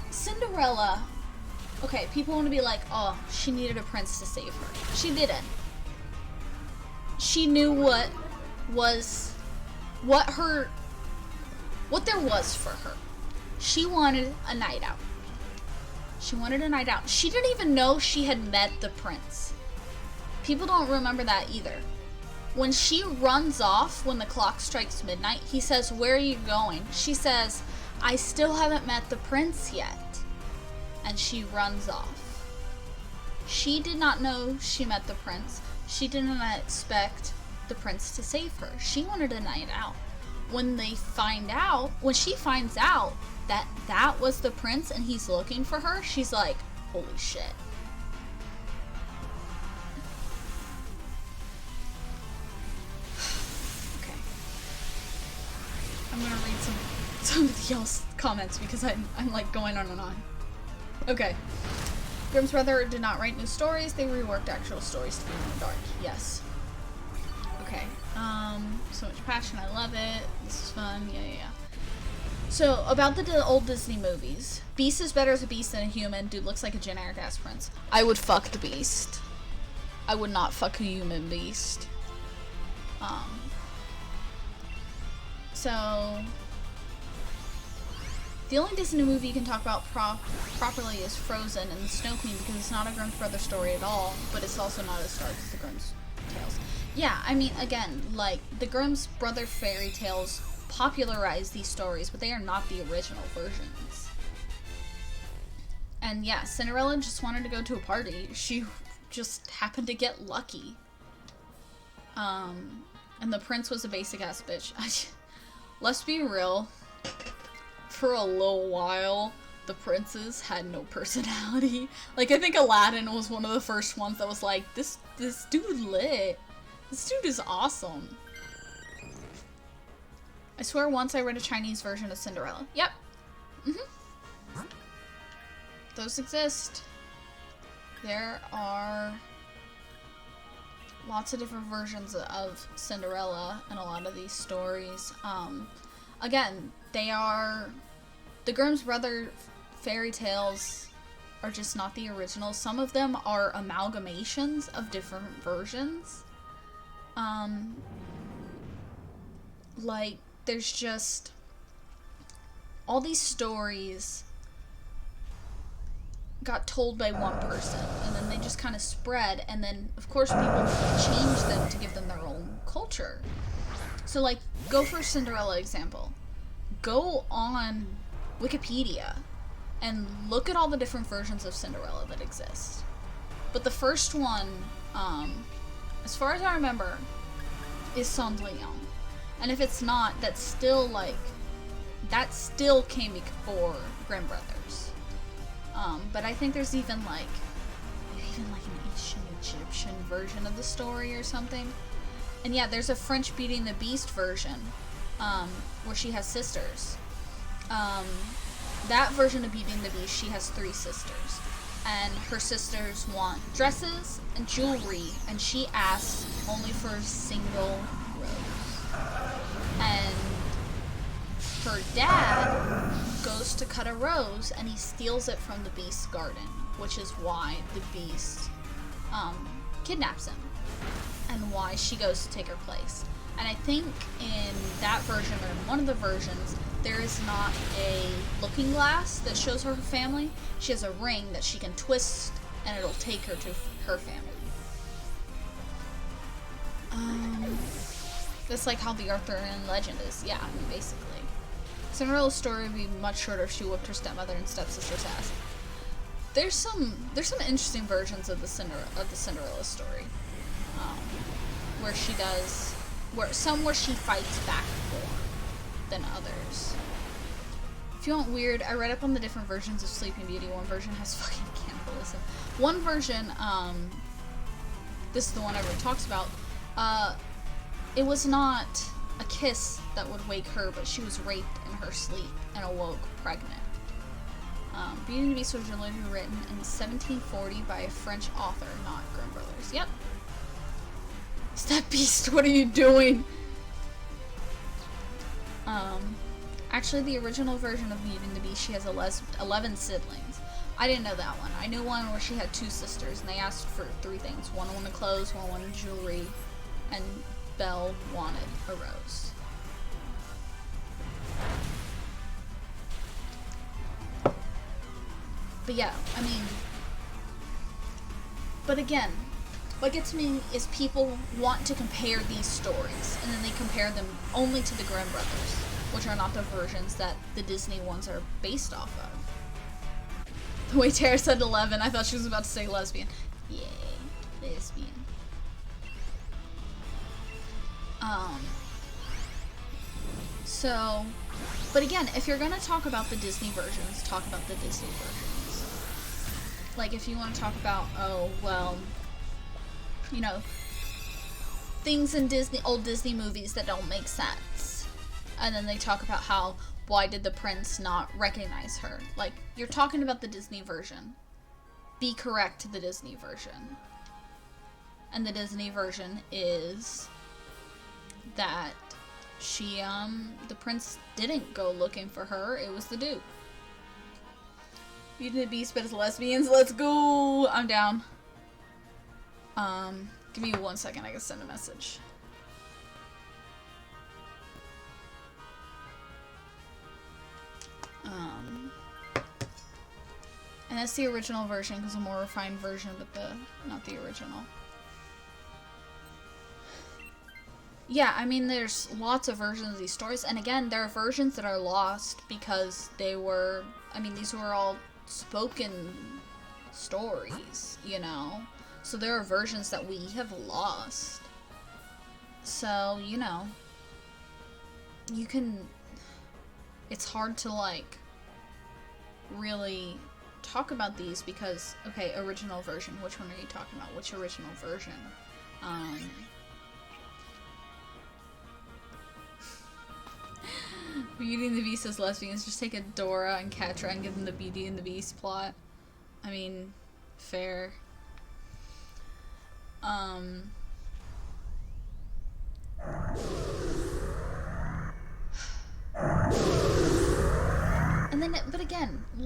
Cinderella. Okay, people want to be like, oh, she needed a prince to save her. She didn't. She knew what there was for her. She wanted a night out. She didn't even know she had met the prince. People don't remember that either. When she runs off when the clock strikes midnight, he says, where are you going? She says, I still haven't met the prince yet. And she runs off. She did not know she met the prince. She did not expect the prince to save her. She wanted a night out. When she finds out that that was the prince and he's looking for her, she's like, holy shit. I'm gonna read some of y'all's comments because I'm like going on and on. Okay. Grimm's brother did not write new stories, they reworked actual stories to be more dark. Yes. Okay. So much passion, I love it. This is fun. Yeah. So, about the old Disney movies. Beast is better as a beast than a human. Dude looks like a generic ass prince. I would fuck the beast. I would not fuck a human beast. So, the only Disney movie you can talk about properly is Frozen and the Snow Queen, because it's not a Grimm's brother story at all, but it's also not as dark as the Grimm's tales. Yeah, I mean, again, like, the Grimm's brother fairy tales popularized these stories, but they are not the original versions. And yeah, Cinderella just wanted to go to a party. She just happened to get lucky. And the prince was a basic ass bitch. Let's be real. For a little while, the princes had no personality. Like, I think Aladdin was one of the first ones that was like, this dude lit. This dude is awesome. I swear once I read a Chinese version of Cinderella. Yep. Those exist. There are lots of different versions of Cinderella in a lot of these stories. Again, they are... The Grimm's Brother fairy tales are just not the original. Some of them are amalgamations of different versions. Like, there's just... all these stories got told by one person, and then they just kind of spread, and then, of course, people change them to give them their own culture. So, like, go for Cinderella example. Go on Wikipedia and look at all the different versions of Cinderella that exist. But the first one, as far as I remember, is Cendrillon. And if it's not, that's still, like, that still came before Grimm Brothers. But I think there's even like an ancient Egyptian version of the story or something. And yeah, there's a French Beauty and the Beast version, where she has sisters. That version of Beauty and the Beast, she has 3 sisters. And her sisters want dresses and jewelry, and she asks only for a single rose. And her dad goes to cut a rose, and he steals it from the Beast's garden, which is why the Beast kidnaps him, and why she goes to take her place. And I think in that version, or in one of the versions, there is not a looking glass that shows her family. She has a ring that she can twist, and it'll take her to her family. That's like how the Arthurian legend is. Yeah, I mean, basically. Cinderella's story would be much shorter if she whipped her stepmother and stepsister's ass. There's some interesting versions of the Cinderella story, where she does, where she fights back more than others. If you want weird, I read up on the different versions of Sleeping Beauty. One version has fucking cannibalism. One version, this is the one everyone talks about. It was not a kiss that would wake her, but she was raped in her sleep and awoke pregnant. Beauty and the Beast was originally written in 1740 by a French author, not Grimm Brothers. Yep. Step Beast, what are you doing? Actually, the original version of Beauty and the Beast, she has 11 siblings. I didn't know that one. I knew one where she had 2 sisters, and they asked for 3 things. One wanted clothes, one wanted jewelry, and Belle wanted a rose. But yeah, I mean... But again, what gets me is people want to compare these stories, and then they compare them only to the Grimm Brothers, which are not the versions that the Disney ones are based off of. The way Tara said 11, I thought she was about to say lesbian. Yay, lesbian. So, but again, if you're gonna talk about the Disney versions, talk about the Disney versions. Like, if you want to talk about, oh, well, you know, things in old Disney movies that don't make sense. And then they talk about how, why did the prince not recognize her? Like, you're talking about the Disney version. Be correct to the Disney version. And the Disney version is that she, the prince didn't go looking for her, it was the Duke. Beauty and the Beast, but it's lesbians, let's go! I'm down. Give me 1 second, I can send a message. And that's the original version, because a more refined version, but not the original. Yeah, I mean, there's lots of versions of these stories, and again, there are versions that are lost because they were, I mean, these were all spoken stories, you know? So there are versions that we have lost. So, you know, you can, it's hard to, like, really talk about these because, okay, original version, which one are you talking about? Which original version? Beauty and the Beast as lesbians, just take Adora and Catra and give them the Beauty and the Beast plot. I mean, fair.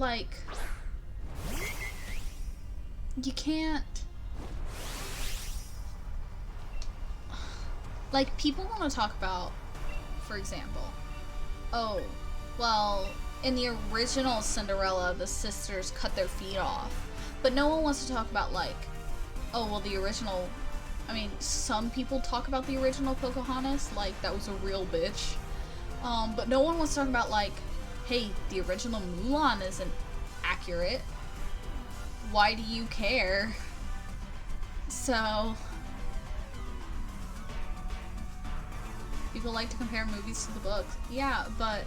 like, you can't, like, people want to talk about, for example, oh, well, in the original Cinderella, the sisters cut their feet off. But no one wants to talk about, like, oh, well, the original, I mean, some people talk about the original Pocahontas, like, that was a real bitch. But no one wants to talk about, like, hey, the original Mulan isn't accurate. Why do you care? So, people like to compare movies to the books. Yeah, but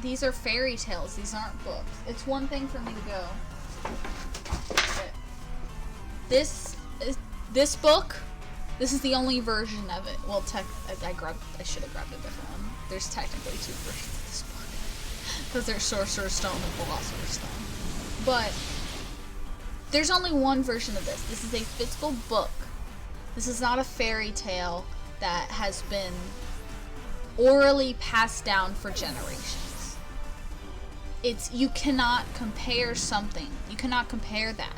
these are fairy tales. These aren't books. It's one thing for me to go, this book, this is the only version of it. Well, I should have grabbed a different one. There's technically 2 versions of this book. Because there's Sorcerer's Stone and Philosopher's Stone. But there's only one version of this. This is a physical book. This is not a fairy tale that has been orally passed down for generations. You cannot compare something. You cannot compare that.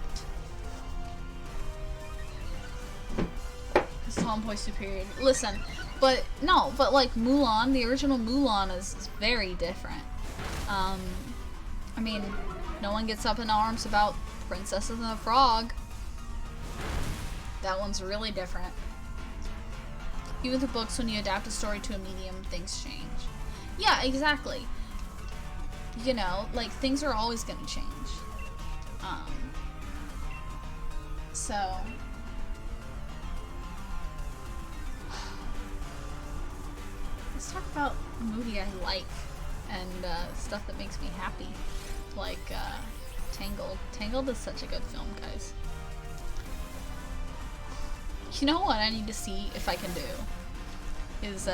It's tomboy superior. Listen, but like Mulan, the original Mulan is very different. I mean, no one gets up in arms about Princess and the Frog. That one's really different. Even the books, when you adapt a story to a medium, things change. Yeah, exactly. You know, like, things are always gonna change. So, let's talk about a movie I like and stuff that makes me happy. Like, Tangled. Tangled is such a good film, guys. You know what I need to see if I can do? Is,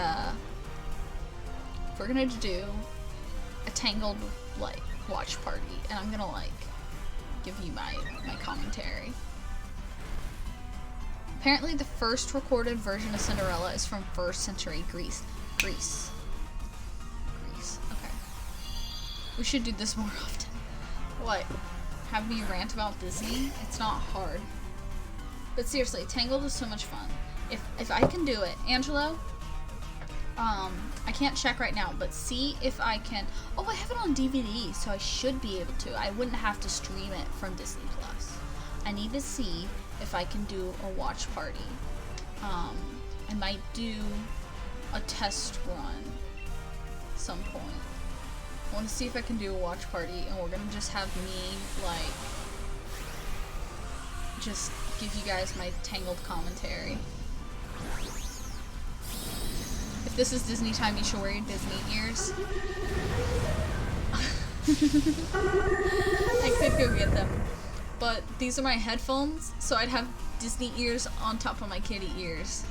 we're gonna do a Tangled, like, watch party, and I'm gonna, like, give you my commentary. Apparently the first recorded version of Cinderella is from 1st century Greece. Greece. Okay. We should do this more often. What? Have me rant about Disney? It's not hard. But seriously, Tangled is so much fun. If I can do it, Angelo, I can't check right now, but see if I can. Oh, I have it on DVD, so I should be able to. I wouldn't have to stream it from Disney Plus. I need to see if I can do a watch party. I might do a test run some point. I want to see if I can do a watch party, and we're gonna just have me, like, just give you guys my Tangled commentary. If this is Disney time, you should wear your Disney ears. I could go get them. But these are my headphones, so I'd have Disney ears on top of my kitty ears.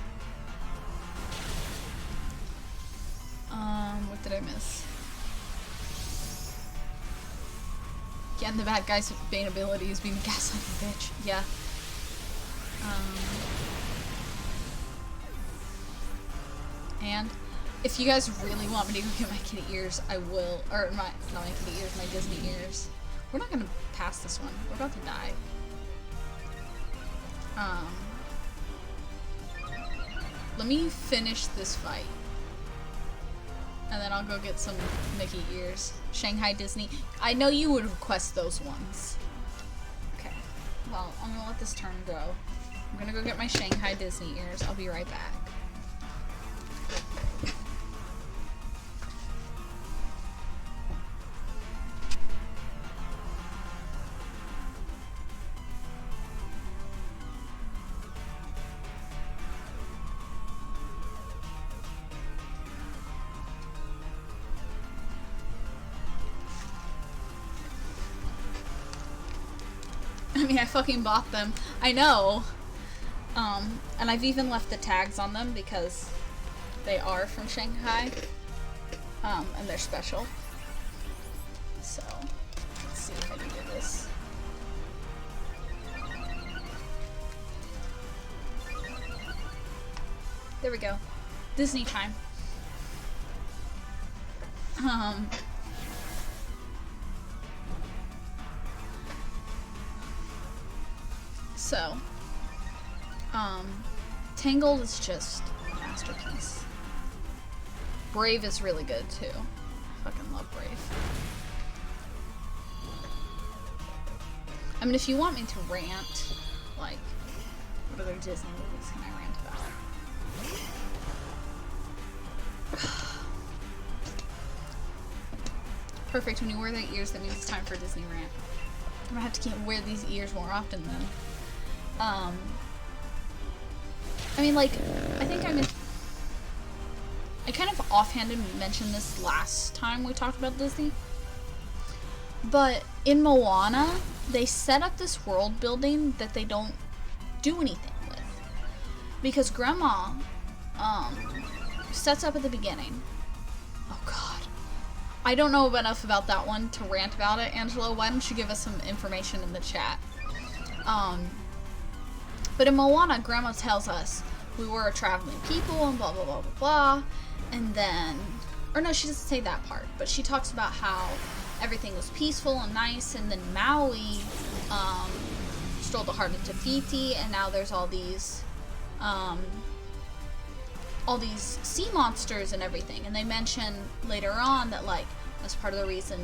What did I miss? Yeah, and the bad guy's main ability is being a gaslighting bitch. Yeah. And if you guys really want me to go get my kitty ears, I will. Or not my kitty ears, my Disney ears. We're not gonna pass this one. We're about to die. Let me finish this fight. And then I'll go get some Mickey ears. Shanghai Disney. I know you would request those ones. Okay. Well, I'm gonna let this turn go. I'm gonna go get my Shanghai Disney ears. I'll be right back. I mean, I fucking bought them. I know. And I've even left the tags on them because they are from Shanghai. And they're special. So, let's see if I can do this. There we go. Disney time. So, Tangled is just a masterpiece. Brave is really good too. Fucking love Brave. I mean, if you want me to rant, like, what other Disney movies can I rant about? Perfect, when you wear the ears, that means it's time for Disney rant. I'm gonna have to wear these ears more often then. I mean, like, I think I kind of offhanded mentioned this last time we talked about Disney. But in Moana, they set up this world building that they don't do anything with. Because Grandma, sets up at the beginning. Oh god. I don't know enough about that one to rant about it. Angelo, why don't you give us some information in the chat? But in Moana, Grandma tells us we were a traveling people and blah, blah, blah, blah, blah. And then, or no, she doesn't say that part, but she talks about how everything was peaceful and nice, and then Maui stole the heart of Te Fiti, and now there's all these sea monsters and everything. And they mention later on that, like, that's part of the reason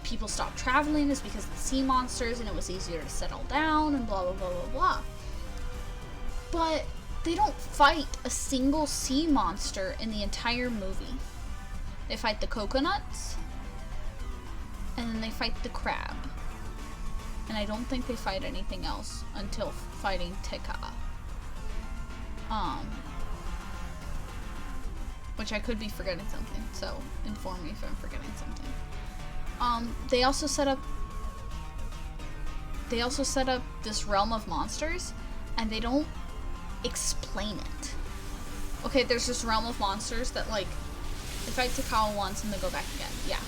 people stopped traveling is because of the sea monsters, and it was easier to settle down, and blah, blah, blah, blah, blah. But they don't fight a single sea monster in the entire movie. They fight the coconuts, and then they fight the crab. And I don't think they fight anything else until fighting Te Kā. Which I could be forgetting something, so inform me if I'm forgetting something. They also set up this realm of monsters, and they don't explain it. Okay, there's this realm of monsters that, like, they fight Te Kā once and they go back again. Yeah.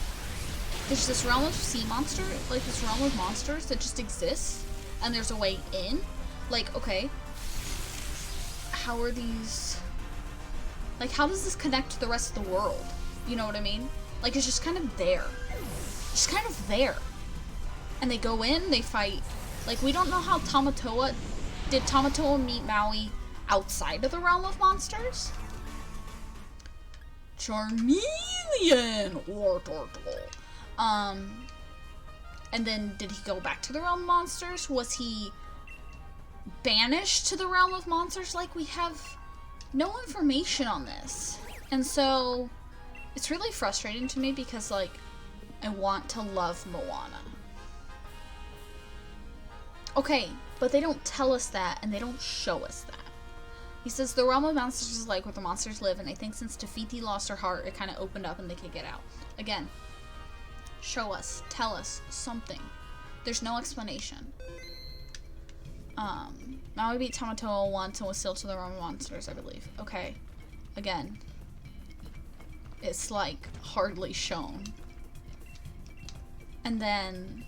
There's this realm of sea monster, like this realm of monsters that just exists, and there's a way in. Like, okay, how are these, like, how does this connect to the rest of the world? You know what I mean? Like, it's just kind of there. Just kind of there. And they go in, they fight. Like, we don't know how did Tamatoa meet Maui outside of the realm of monsters? Charmeleon! And then did he go back to the realm of monsters? Was he banished to the realm of monsters? Like, we have no information on this. And so, it's really frustrating to me because, like, I want to love Moana. Okay, but they don't tell us that, and they don't show us that. He says the realm of monsters is like where the monsters live, and I think since Te Fiti lost her heart, it kind of opened up and they could get out. Again, show us, tell us something. There's no explanation. Maui beat Tamatoa once and was sealed to the realm of monsters, I believe. Okay, again, it's like hardly shown. And then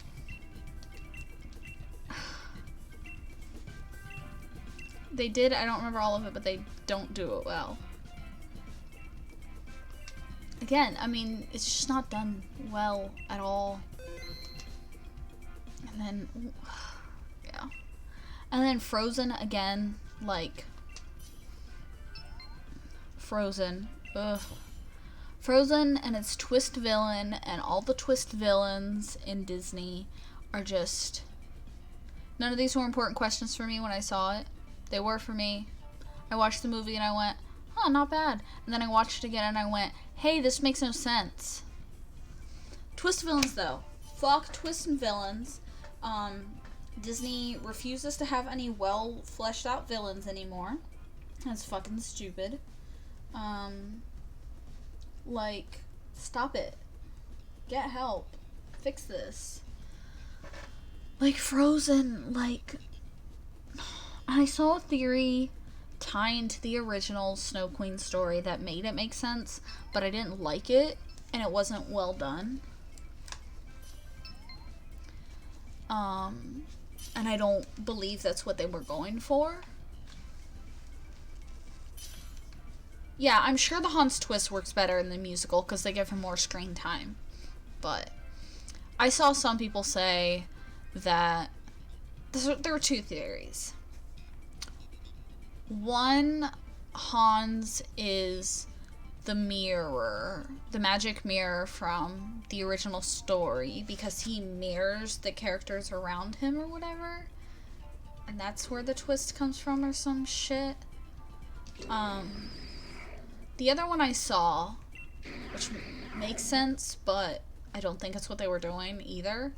they did, I don't remember all of it, but they don't do it well. Again, I mean, it's just not done well at all. And then, yeah. And then Frozen, again, like, Frozen, ugh. Frozen and its twist villain and all the twist villains in Disney are just, none of these were important questions for me when I saw it. They were for me. I watched the movie and I went, oh, not bad. And then I watched it again and I went, hey, this makes no sense. Twist villains, though. Fuck twist and villains. Disney refuses to have any well fleshed out villains anymore. That's fucking stupid. Like, stop it. Get help. Fix this. Like, Frozen, like, I saw a theory tying to the original Snow Queen story that made it make sense, but I didn't like it, and it wasn't well done. And I don't believe that's what they were going for. Yeah, I'm sure the Hans twist works better in the musical because they give him more screen time. But I saw some people say that there are two theories. One, Hans is the mirror, the magic mirror from the original story, because he mirrors the characters around him or whatever. And that's where the twist comes from or some shit. The other one I saw, which makes sense, but I don't think it's what they were doing either,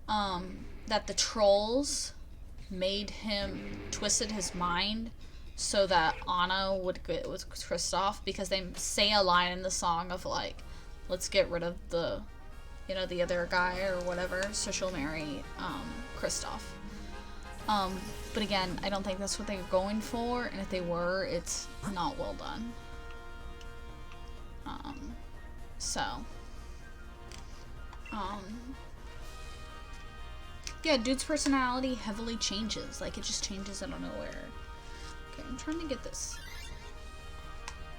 that the trolls twisted his mind so that Anna would get with Kristoff, because they say a line in the song of like, let's get rid of the, you know, the other guy or whatever, so she'll marry Kristoff. But again, I don't think that's what they were going for, and if they were, it's not well done. Yeah, dude's personality heavily changes. Like, it just changes out of nowhere. Okay, I'm trying to get this.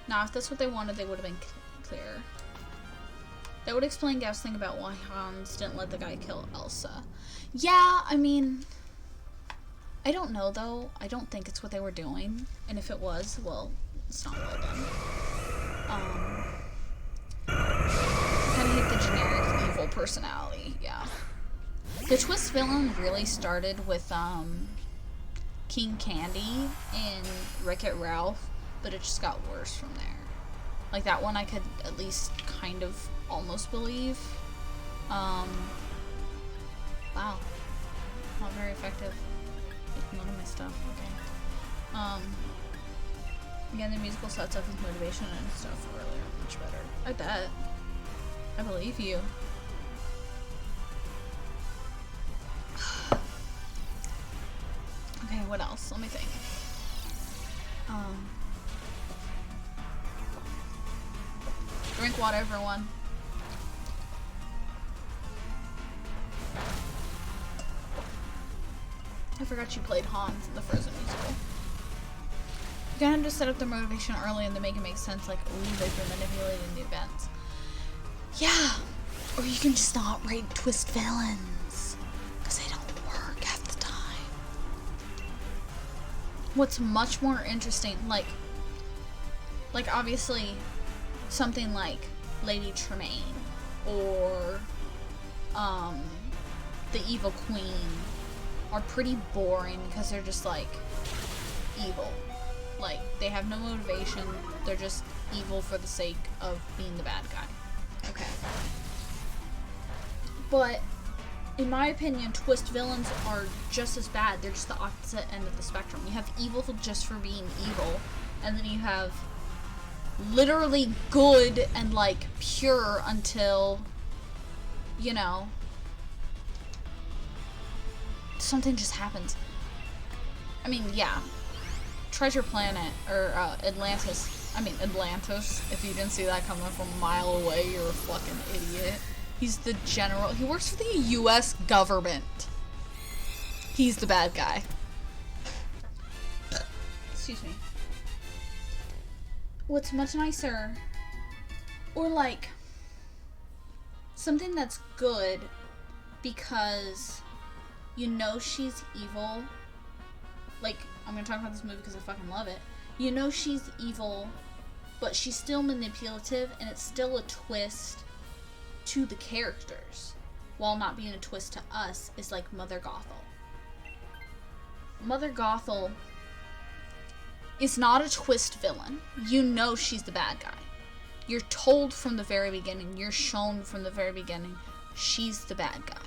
Now, if that's what they wanted, they would have been clear. That would explain Gav's thing about why Hans didn't let the guy kill Elsa. Yeah, I mean, I don't know, though. I don't think it's what they were doing. And if it was, well, it's not well done. I kind of hate the generic evil personality, yeah. The twist villain really started with King Candy and Wreck-It Ralph, but it just got worse from there. Like, that one I could at least kind of almost believe. Wow. Not very effective. Taking one of my stuff, okay. Again, the musical sets up with motivation and stuff earlier. Much better. I bet. I believe you. Okay, what else? Let me think. Drink water, everyone. I forgot you played Hans in the Frozen musical. You kind of just set up the motivation early and to make it make sense, like, ooh, they've been manipulating the events. Yeah! Or you can just not write twist villains, because they don't work half the time. What's much more interesting, like obviously, something like Lady Tremaine, or, the Evil Queen, are pretty boring, because they're just, like, evil. Like, they have no motivation, they're just evil for the sake of being the bad guy. Okay. But, in my opinion, twist villains are just as bad. They're just the opposite end of the spectrum. You have evil just for being evil, and then you have literally good and, like, pure until, you know, something just happens. I mean, yeah. Treasure Planet, or Atlantis. I mean, Atlantis. If you didn't see that coming from a mile away, you're a fucking idiot. He's the general. He works for the U.S. government. He's the bad guy. Excuse me. What's much nicer, or like, something that's good because you know she's evil. Like, I'm gonna talk about this movie because I fucking love it. You know she's evil, but she's still manipulative, and it's still a twist to the characters, while not being a twist to us, is like Mother Gothel. Mother Gothel is not a twist villain. You know she's the bad guy. You're told from the very beginning, you're shown from the very beginning, she's the bad guy.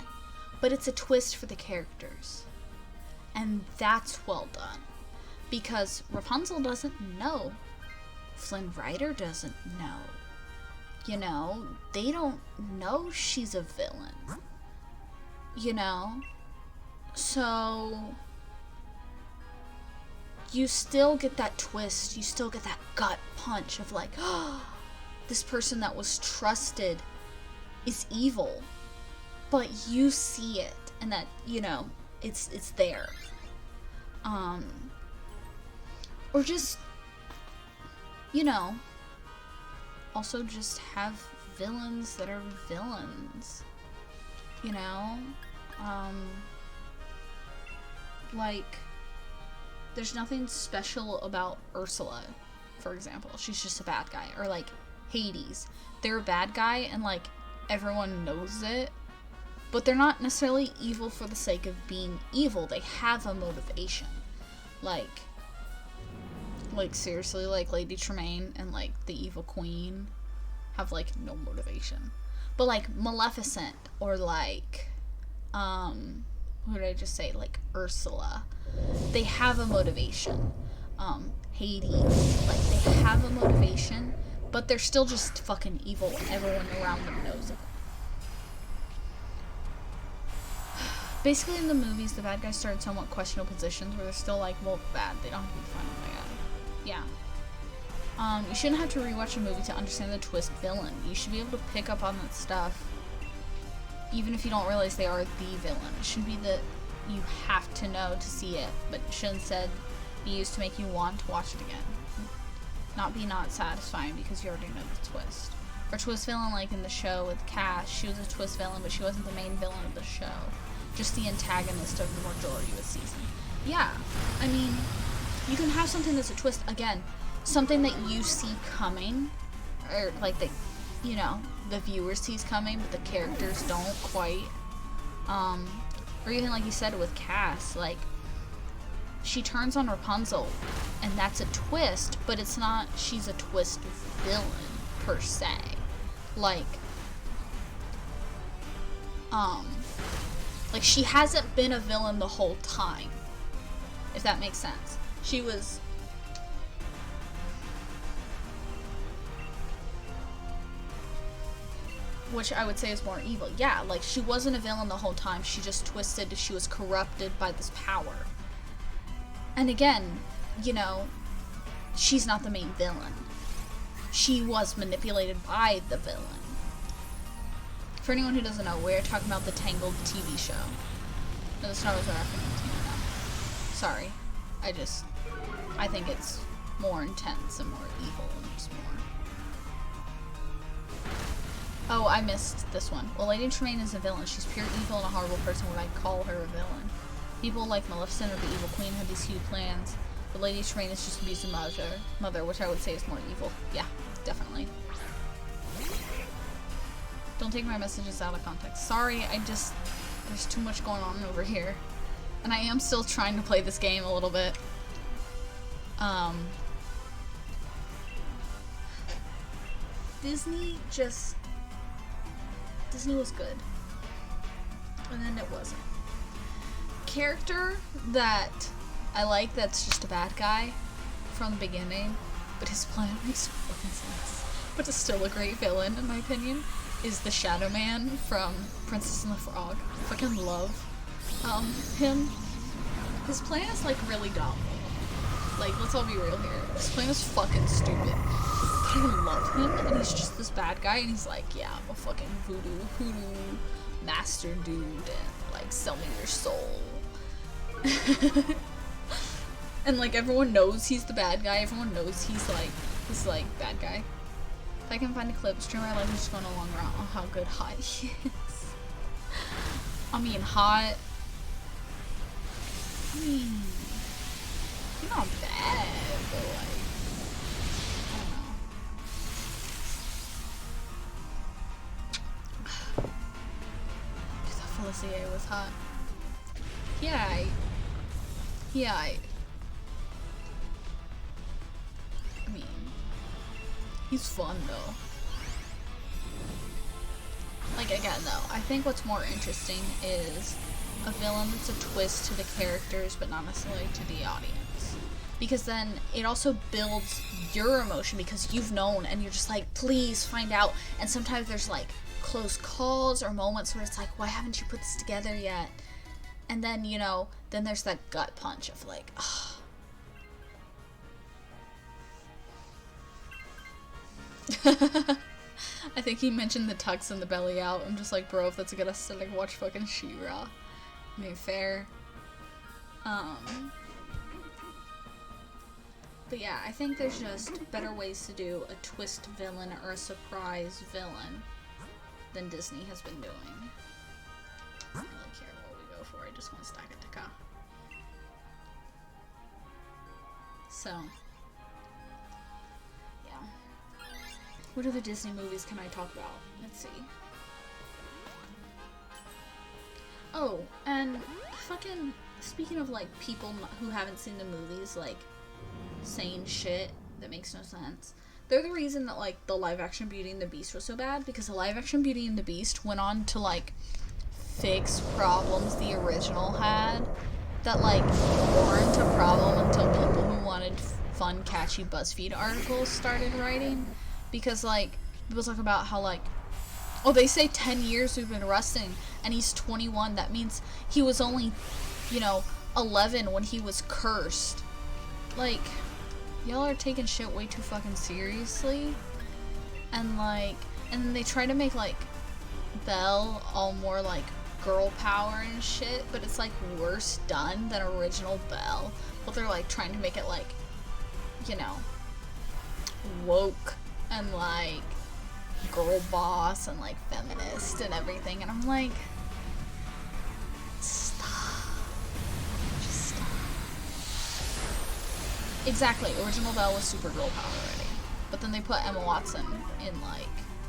But it's a twist for the characters. And that's well done. Because Rapunzel doesn't know. Flynn Rider doesn't know. You know, they don't know she's a villain. You know? So you still get that twist. You still get that gut punch of like, oh, this person that was trusted is evil. But you see it. And that, you know, it's there. Or just, you know, also just have villains that are villains, you know? like, there's nothing special about Ursula, for example. She's just a bad guy. Or, like, Hades. They're a bad guy, and, like, everyone knows it. But they're not necessarily evil for the sake of being evil. They have a motivation. Like, seriously, like, Lady Tremaine and, like, the Evil Queen have, like, no motivation. But, like, Maleficent, or, like, who did I just say? Like, Ursula. They have a motivation. Hades. Like, they have a motivation, but they're still just fucking evil. Everyone around them knows it. Basically, in the movies, the bad guys start in somewhat questionable positions where they're still, like, well, bad. They don't have to be fun. Oh my god. Yeah. You shouldn't have to rewatch a movie to understand the twist villain. You should be able to pick up on that stuff, even if you don't realize they are the villain. It shouldn't be that you have to know to see it, but it should instead be used to make you want to watch it again. Not be not satisfying because you already know the twist. Or twist villain, like in the show with Cass, she was a twist villain, but she wasn't the main villain of the show. Just the antagonist of the majority of the season. Yeah, I mean, you can have something that's a twist, again, something that you see coming, or like the, you know, the viewer sees coming, but the characters don't quite. Or even like you said with Cass, like, she turns on Rapunzel, and that's a twist, but it's not, she's a twist villain, per se. Like, she hasn't been a villain the whole time, if that makes sense. She was... which I would say is more evil. Yeah, like, she wasn't a villain the whole time. She just twisted. She was corrupted by this power. And again, you know, she's not the main villain. She was manipulated by the villain. For anyone who doesn't know, we're talking about the Tangled TV show. No, the Star Wars reference. Sorry. I think it's more intense and more evil and just more... Oh, I missed this one. Well, Lady Tremaine is a villain. She's pure evil and a horrible person. Would I call her a villain? People like Maleficent or the Evil Queen have these huge plans, but Lady Tremaine is just an abusive mother, which I would say is more evil. Yeah, definitely. Don't take my messages out of context. Sorry, there's too much going on over here. And I am still trying to play this game a little bit. Disney was good. And then it wasn't. Character that I like that's just a bad guy from the beginning, but his plan makes no fucking sense. But is still a great villain, in my opinion, is the Shadow Man from Princess and the Frog. I fucking love him. His plan is, like, really dumb. Like, let's all be real here. His plan is fucking stupid. But I love him, and he's just this bad guy, and he's like, yeah, I'm a fucking hoodoo master dude, and, like, sell me your soul. And, like, everyone knows he's the bad guy. Everyone knows he's, like, bad guy. If I can find a clip, streamer I like is just going along around on how good hot he is. I mean, hot. He's not bad, but, like, I don't know. I thought Felicia was hot. Yeah, I mean, he's fun though. Like, again though, I think what's more interesting is a villain that's a twist to the characters but not necessarily to the audience. Because then it also builds your emotion because you've known and you're just like, please find out. And sometimes there's like close calls or moments where it's like, why haven't you put this together yet? And then, you know, then there's that gut punch of like, ugh. I think he mentioned the tux and the belly out. I'm just like, bro, if that's gonna get us to like watch fucking She-Ra. I mean, fair. But yeah, I think there's just better ways to do a twist villain or a surprise villain than Disney has been doing. I don't really care what we go for, I just want to stack it to Ka. So, yeah. What other Disney movies can I talk about? Let's see. Oh, and fucking, speaking of, like, people who haven't seen the movies, like, saying shit that makes no sense. They're the reason that, like, the live-action Beauty and the Beast was so bad, because the live-action Beauty and the Beast went on to, like, fix problems the original had that, like, weren't a problem until people who wanted fun, catchy BuzzFeed articles started writing. Because, like, people talk about how, like, oh, they say 10 years we've been resting, and he's 21. That means he was only, 11 when he was cursed. Like, y'all are taking shit way too fucking seriously. And, like, and then they try to make, like, Belle all more, like, girl power and shit, but it's, like, worse done than original Belle. But they're, like, trying to make it, like, woke and, like, girl boss and, like, feminist and everything. And I'm like, stop. Just stop. Exactly. Original Belle was super girl power already. But then they put Emma Watson in, like,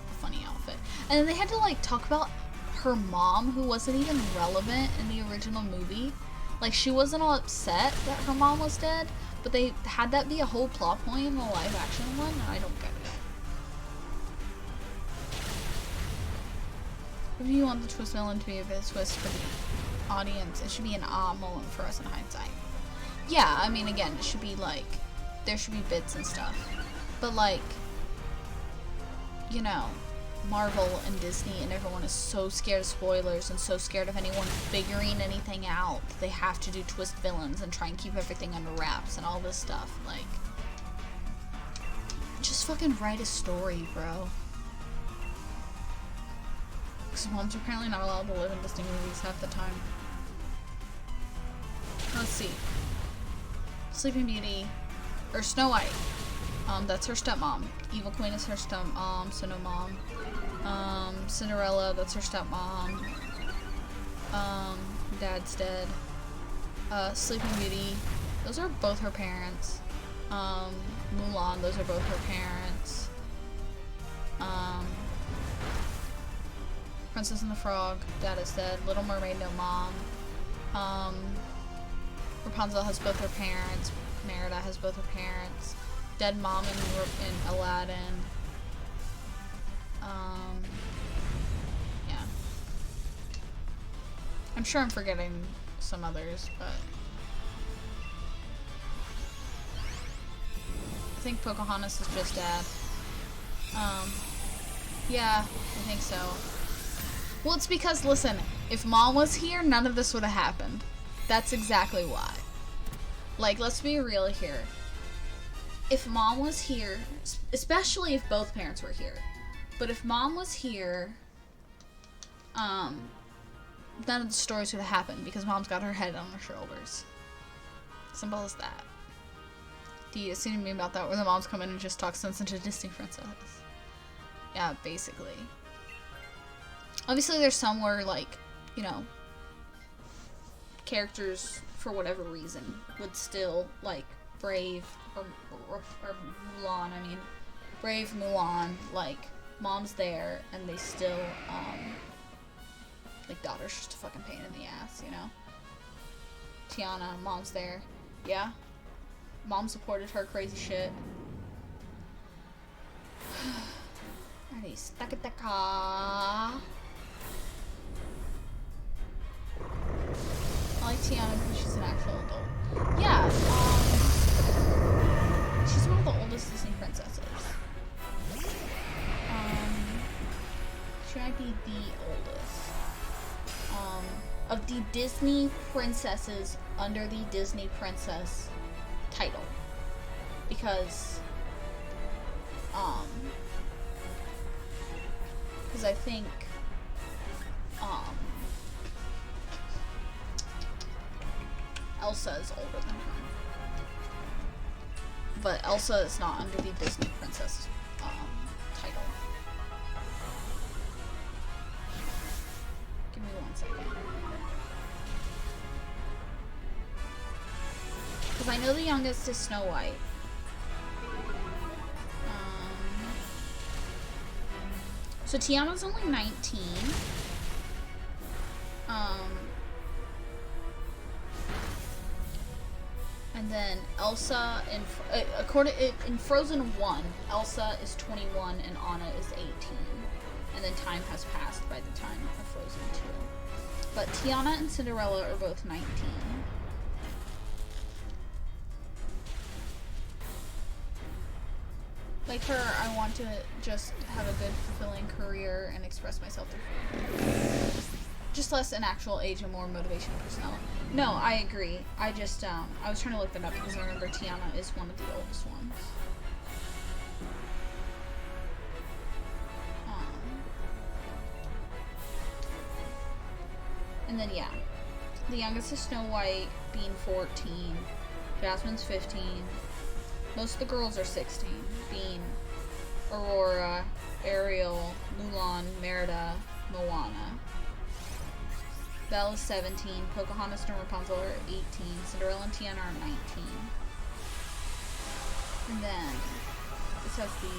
a funny outfit. And then they had to, like, talk about her mom, who wasn't even relevant in the original movie. Like, she wasn't all upset that her mom was dead, but they had that be a whole plot point in the live action one, and I don't get it. If you want the twist villain to be a twist for the audience, it should be an moment for us in hindsight. Yeah, I mean, again, it should be, like, there should be bits and stuff. But, like, Marvel and Disney and everyone is so scared of spoilers and so scared of anyone figuring anything out. They have to do twist villains and try and keep everything under wraps and all this stuff. Like, just fucking write a story, bro. Because moms are apparently not allowed to live in Disney movies half the time. Let's see. Sleeping Beauty, or Snow White. That's her stepmom. Evil Queen is her stepmom, so no mom. Cinderella, that's her stepmom. Dad's dead. Sleeping Beauty, those are both her parents. Mulan, those are both her parents. Princess and the Frog, Dad is dead. Little Mermaid, no mom. Rapunzel has both her parents. Merida has both her parents. Dead mom in Aladdin. Yeah. I'm sure I'm forgetting some others, but I think Pocahontas is just Dad. Yeah, I think so. Well, it's because, listen, if Mom was here, none of this would have happened. That's exactly why. Like, let's be real here. If Mom was here, especially if both parents were here, but if Mom was here, none of the stories would have happened because Mom's got her head on her shoulders. Simple as that. Do you see me about that where the moms come in and just talk sense into Disney princess? Yeah, basically. Obviously there's some where, like, characters, for whatever reason, would still, like, Brave, or Mulan, Brave, Mulan, like, Mom's there, and they still, like, daughter's just a fucking pain in the ass, Tiana, Mom's there. Yeah. Mom supported her crazy shit. Alrighty, stuck at the car. I like Tiana because she's an actual adult. Yeah, she's one of the oldest Disney princesses. She might be the oldest. Of the Disney princesses under the Disney princess title. Because I think, Elsa is older than her. But Elsa is not under the Disney princess, title. Give me 1 second. Because I know the youngest is Snow White. So Tiana's only 19. And then Elsa in Frozen 1, Elsa is 21 and Anna is 18. And then time has passed by the time of Frozen 2. But Tiana and Cinderella are both 19. Like her, I want to just have a good, fulfilling career and express myself through food. Just less an actual age and more motivation and personality. No, I agree. I just, I was trying to look that up because I remember Tiana is one of the oldest ones. And then, yeah. The youngest is Snow White, being 14. Jasmine's 15. Most of the girls are 16, being Aurora, Ariel, Mulan, Merida, Moana. Belle is 17, Pocahontas and Rapunzel are 18, Cinderella and Tiana are 19. And then, this has the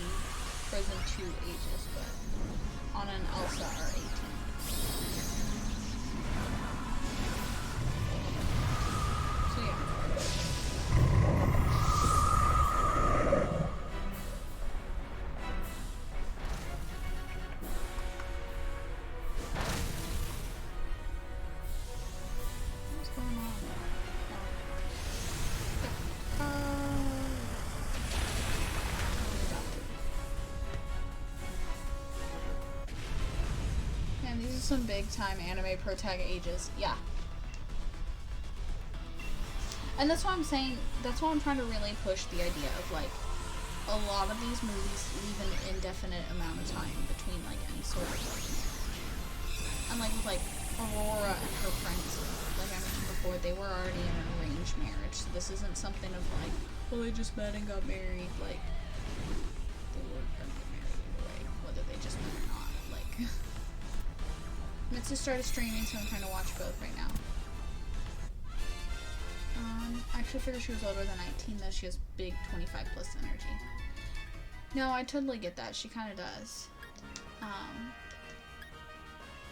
Frozen 2 ages, but Anna and Elsa are 18. So yeah. Some big time anime pro tag ages. Yeah. And that's why I'm saying, that's why I'm trying to really push the idea of like, a lot of these movies leave an indefinite amount of time between like any sort of like, and like with like Aurora and her friends, like I mentioned before, they were already in an arranged marriage. So this isn't something of like, well, they just met and got married. Like, they were gonna get married either way, whether they just met or not. Like. Mitsu started streaming, so I'm trying to watch both right now. I actually figured she was older than 19, though she has big 25 plus energy. No, I totally get that. She kind of does.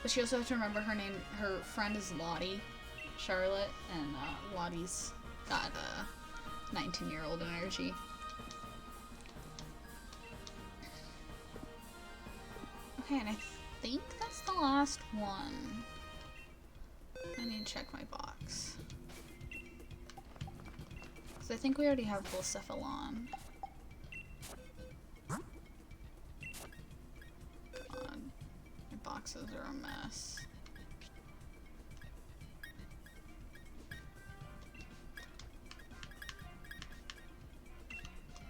But she also has to remember her name. Her friend is Lottie, Charlotte, and Lottie's got 19-year-old energy. Okay, and I think that's the last one. I need to check my box. Because I think we already have Blacephalon. God, my boxes are a mess.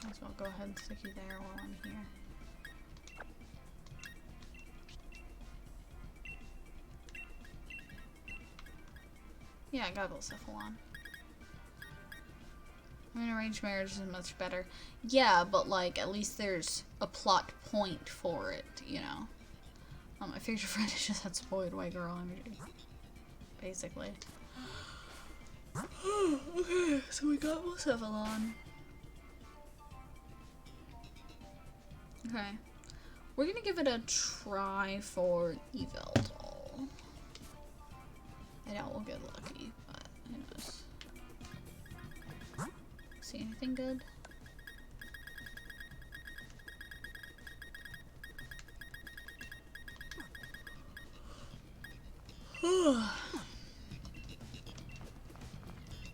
Might as well go ahead and stick you there while I'm here. Yeah, I got Blacephalon. I mean, arranged marriage is much better. Yeah, but like, at least there's a plot point for it, you know? My favorite friend just had spoiled white girl energy. Basically. Okay, so we got Blacephalon. Okay. We're gonna give it a try for Yveltal. I doubt we'll get lucky, but who knows. See anything good?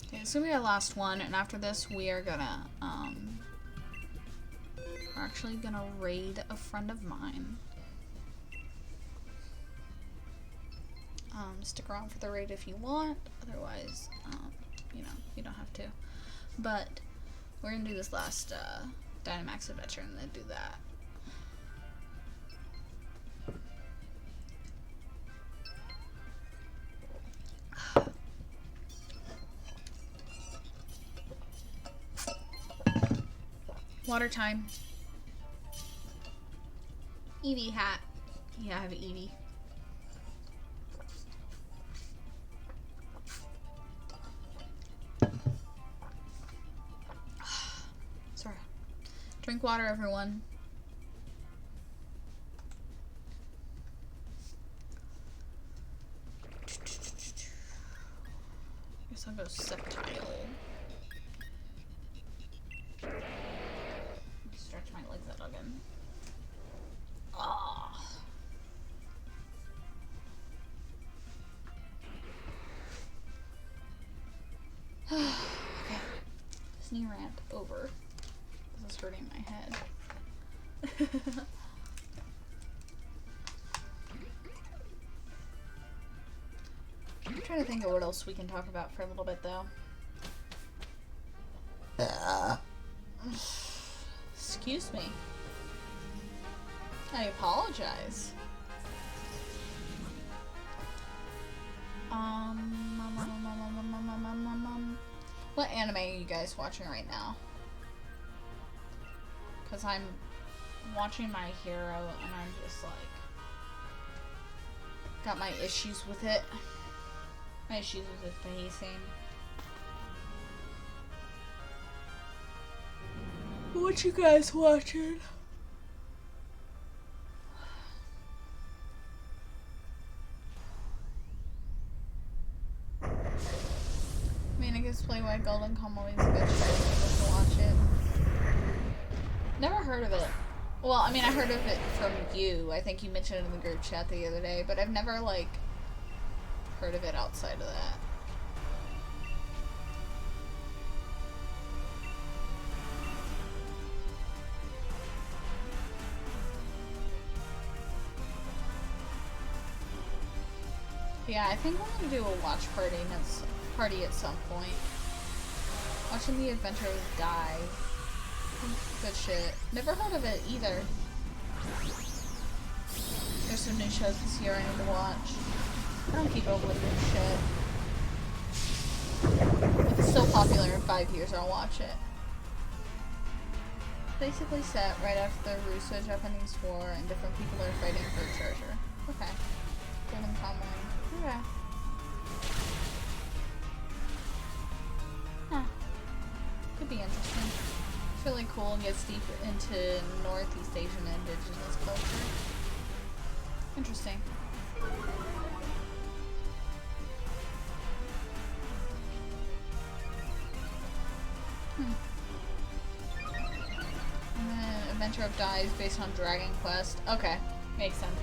Okay, so we are last one, and after this we are gonna, we're actually gonna raid a friend of mine. Stick around for the raid if you want, otherwise, you know, you don't have to. But we're gonna do this last Dynamax adventure and then do that. Water time. Eevee hat. Yeah, I have an Eevee. Drink water, everyone. Guess I'll go septile. Stretch my legs out again. Ah. Okay. Disney rant over. This is hurting my head. I'm trying to think of what else we can talk about for a little bit, though. Excuse me. I apologize. What anime are you guys watching right now? Because I'm watching My Hero and I'm just like, got my issues with it. My issues with the pacing. What you guys watching? I mean, I guess Play White Golden Kamuy is a good show. To watch it. Never heard of it. Well, I mean, I heard of it from you. I think you mentioned it in the group chat the other day, but I've never, like, heard of it outside of that. Yeah, I think I'm gonna do a watch party at some point. Watching The Adventure of Dai. Good shit. Never heard of it either. There's some new shows this year I need to watch. I don't keep up with this shit. If it's so popular in 5 years, I'll watch it. Basically set right after the Russo-Japanese War and different people are fighting for a treasure. Okay. Golden Kamuy. Okay. Huh. Could be interesting. It's really cool and gets deep into Northeast Asian indigenous culture. Interesting. And then Adventure of Dai is based on Dragon Quest. Okay, makes sense.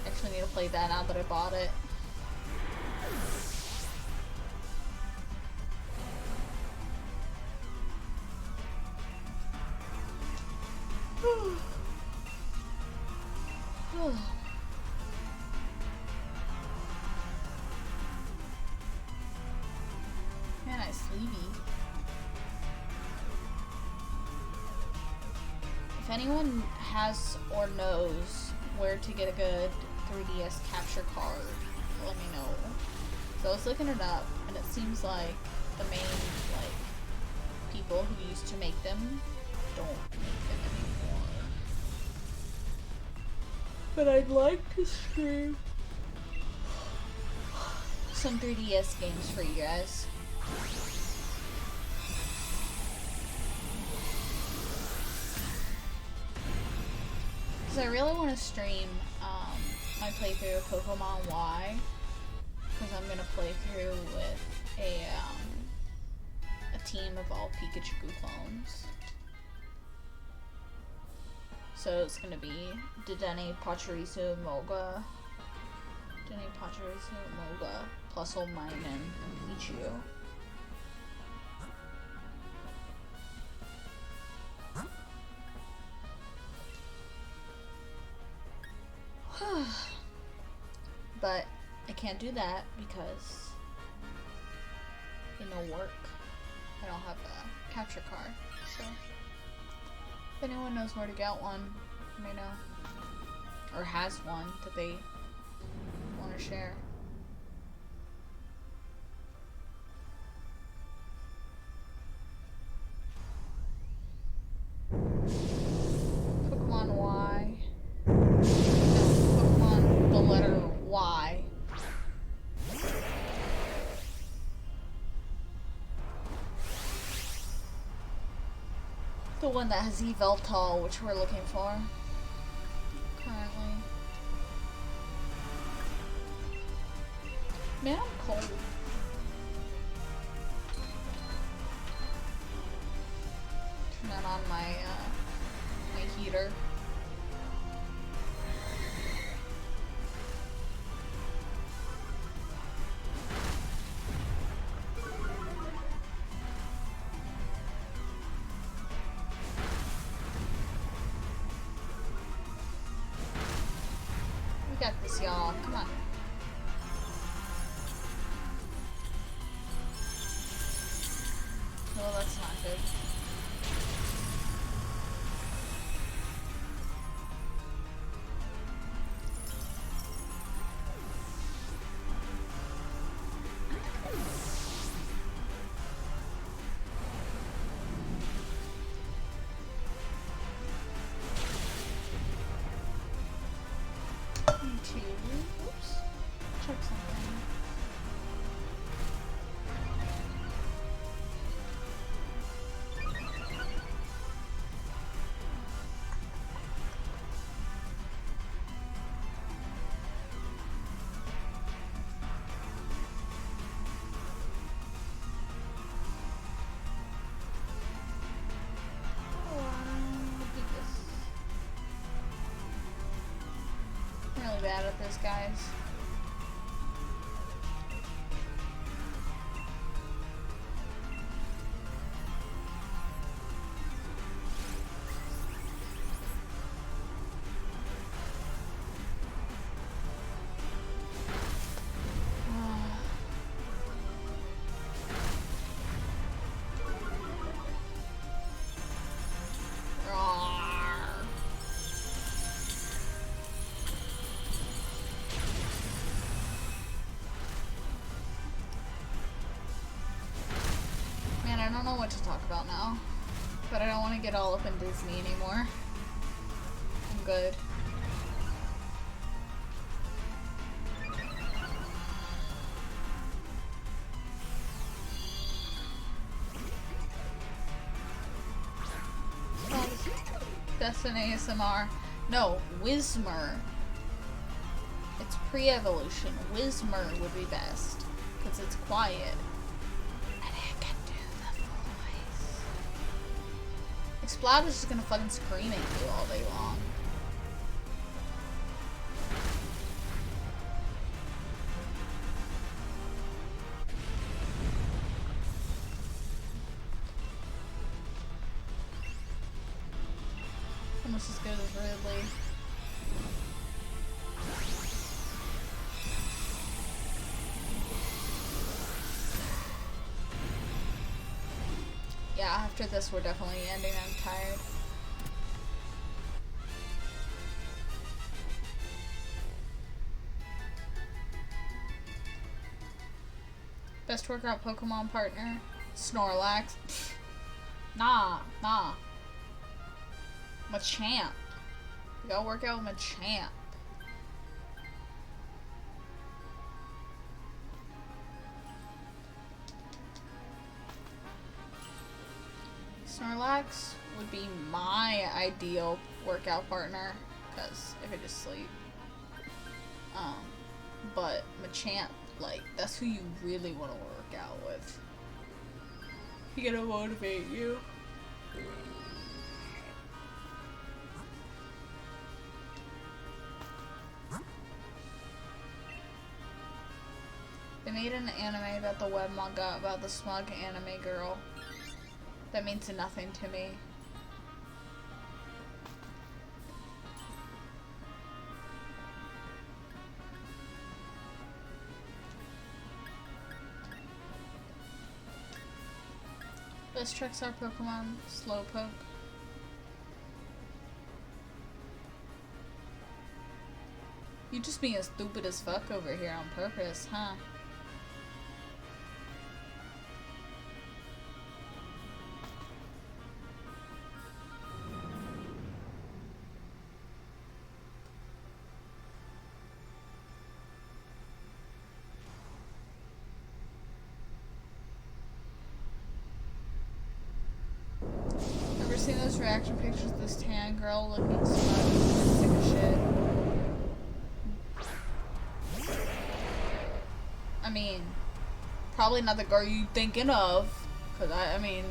Actually need to play that now that I bought it. Man, I'm sleepy. If anyone has or knows where to get a good 3DS capture card, let me know. So I was looking it up, and it seems like the main, like, people who used to make them don't make them anymore. But I'd like to stream some 3DS games for you guys. Because I really want to stream my playthrough of Pokemon Y. Because I'm going to play through with a team of all Pikachu clones. So it's going to be Dedenne, Pachirisu, Moga. Dedenne, Pachirisu, Moga, Plusle, Minun, and Pichu. But I can't do that because, work. I don't have a capture card. So if anyone knows where to get one, let me know. Or has one that they want to share. Pokemon Y. No, Pokemon the letter Y. the one that has Eveltal, which we're looking for currently. Man, I'm cold. Turn on my my heater. We got this, y'all. Come on. Well, that's not good. Oops. Check something. Really bad at this, guys. I don't know what to talk about now, but I don't want to get all up in Disney anymore. I'm good. That's an ASMR. No, Whismer. It's pre-evolution. Whismer would be best, because it's quiet. Splash is just gonna fucking scream at you all day long. Almost as good as Ridley. Yeah, after this we're definitely ending. I'm tired. Best workout Pokemon partner? Snorlax. Nah. Machamp. You gotta work out with Machamp. Snorlax would be my ideal workout partner, because I could just sleep. But Machamp, like, that's who you really want to work out with. He's gonna motivate you. They made an anime about the web manga about the smug anime girl. That means nothing to me. Best tricks are Pokemon Slowpoke. You just being stupid as fuck over here on purpose, huh? Ever seen those post reaction pictures of this tan girl looking smug and sick of shit. I mean, probably not the girl you thinking of, cause I mean.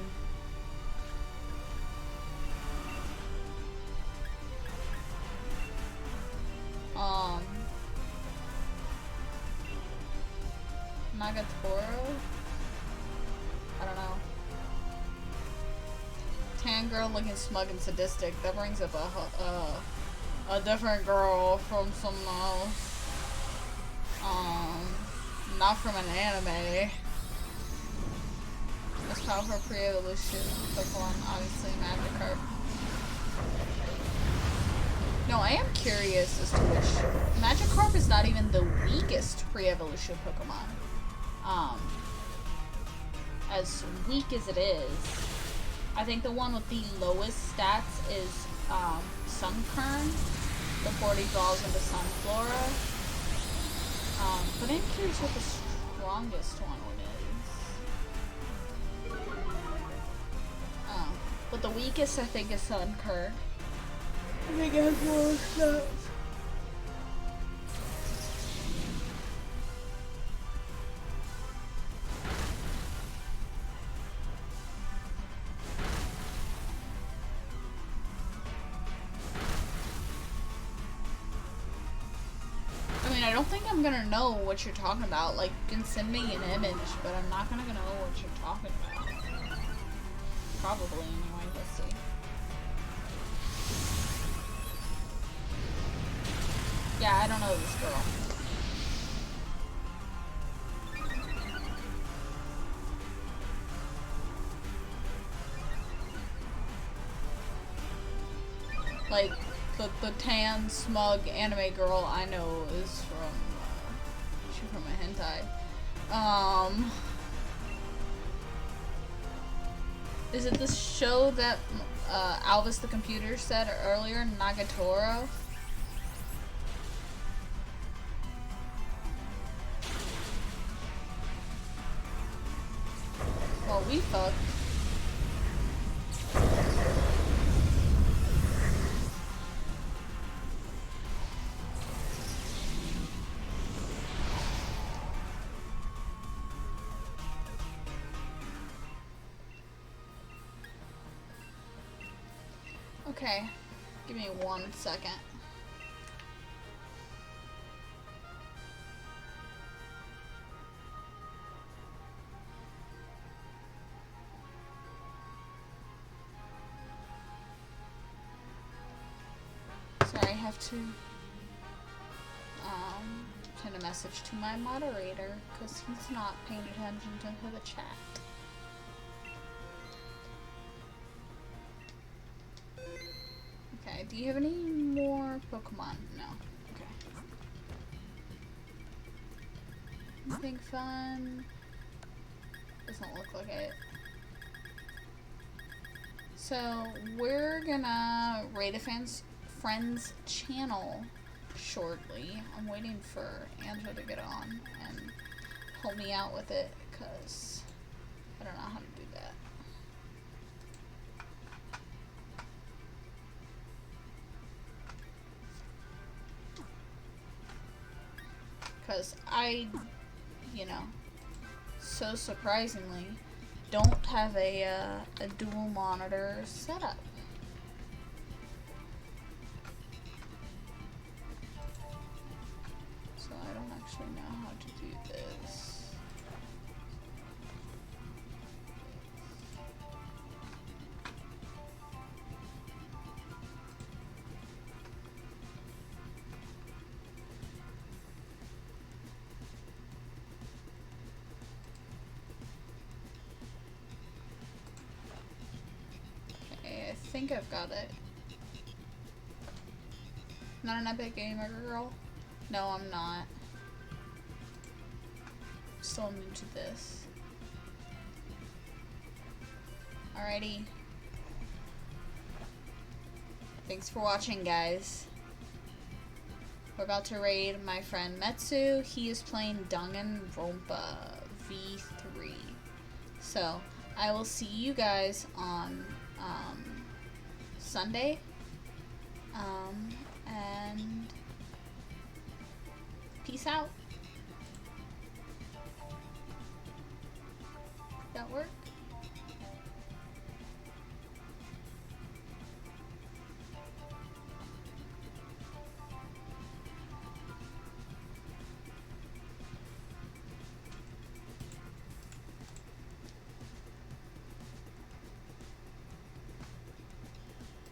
Nagatoro? I don't know. Tan girl looking smug and sadistic. That brings up a different girl from something else. Not from an anime. Most powerful pre-evolution Pokemon, obviously Magikarp. No, I am curious as to which. Magikarp is not even the weakest pre-evolution Pokemon. As weak as it is, I think the one with the lowest stats is Sunkern before it evolves into Sunflora. But I'm curious what the strongest one is. But the weakest I think is Sunkern. I think it has more stats. I don't think I'm gonna know what you're talking about. Like, you can send me an image, but I'm not gonna know what you're talking about. Probably, anyway. Let's see. Yeah, I don't know this girl. Like, the tan, smug anime girl I know is from, she's from a hentai. Is it this show that, Alvis the computer said earlier, Nagatoro? Well, we fucked. Okay, give me 1 second. Sorry, I have to send a message to my moderator because he's not paying attention to the chat. Okay, do you have any more Pokemon? No. Okay. Anything fun? Doesn't look like it. So, we're gonna raid a friend's channel shortly. I'm waiting for Angela to get on and help me out with it, because I don't know how to do that. Because I, you know, so surprisingly, don't have a dual monitor setup. So I don't actually know how to do this. I think I've got it. Not an epic gamer girl? No, I'm not. Still new to this. Alrighty. Thanks for watching, guys. We're about to raid my friend Metsu. He is playing Danganronpa V3. So, I will see you guys on Sunday. And peace out. That work?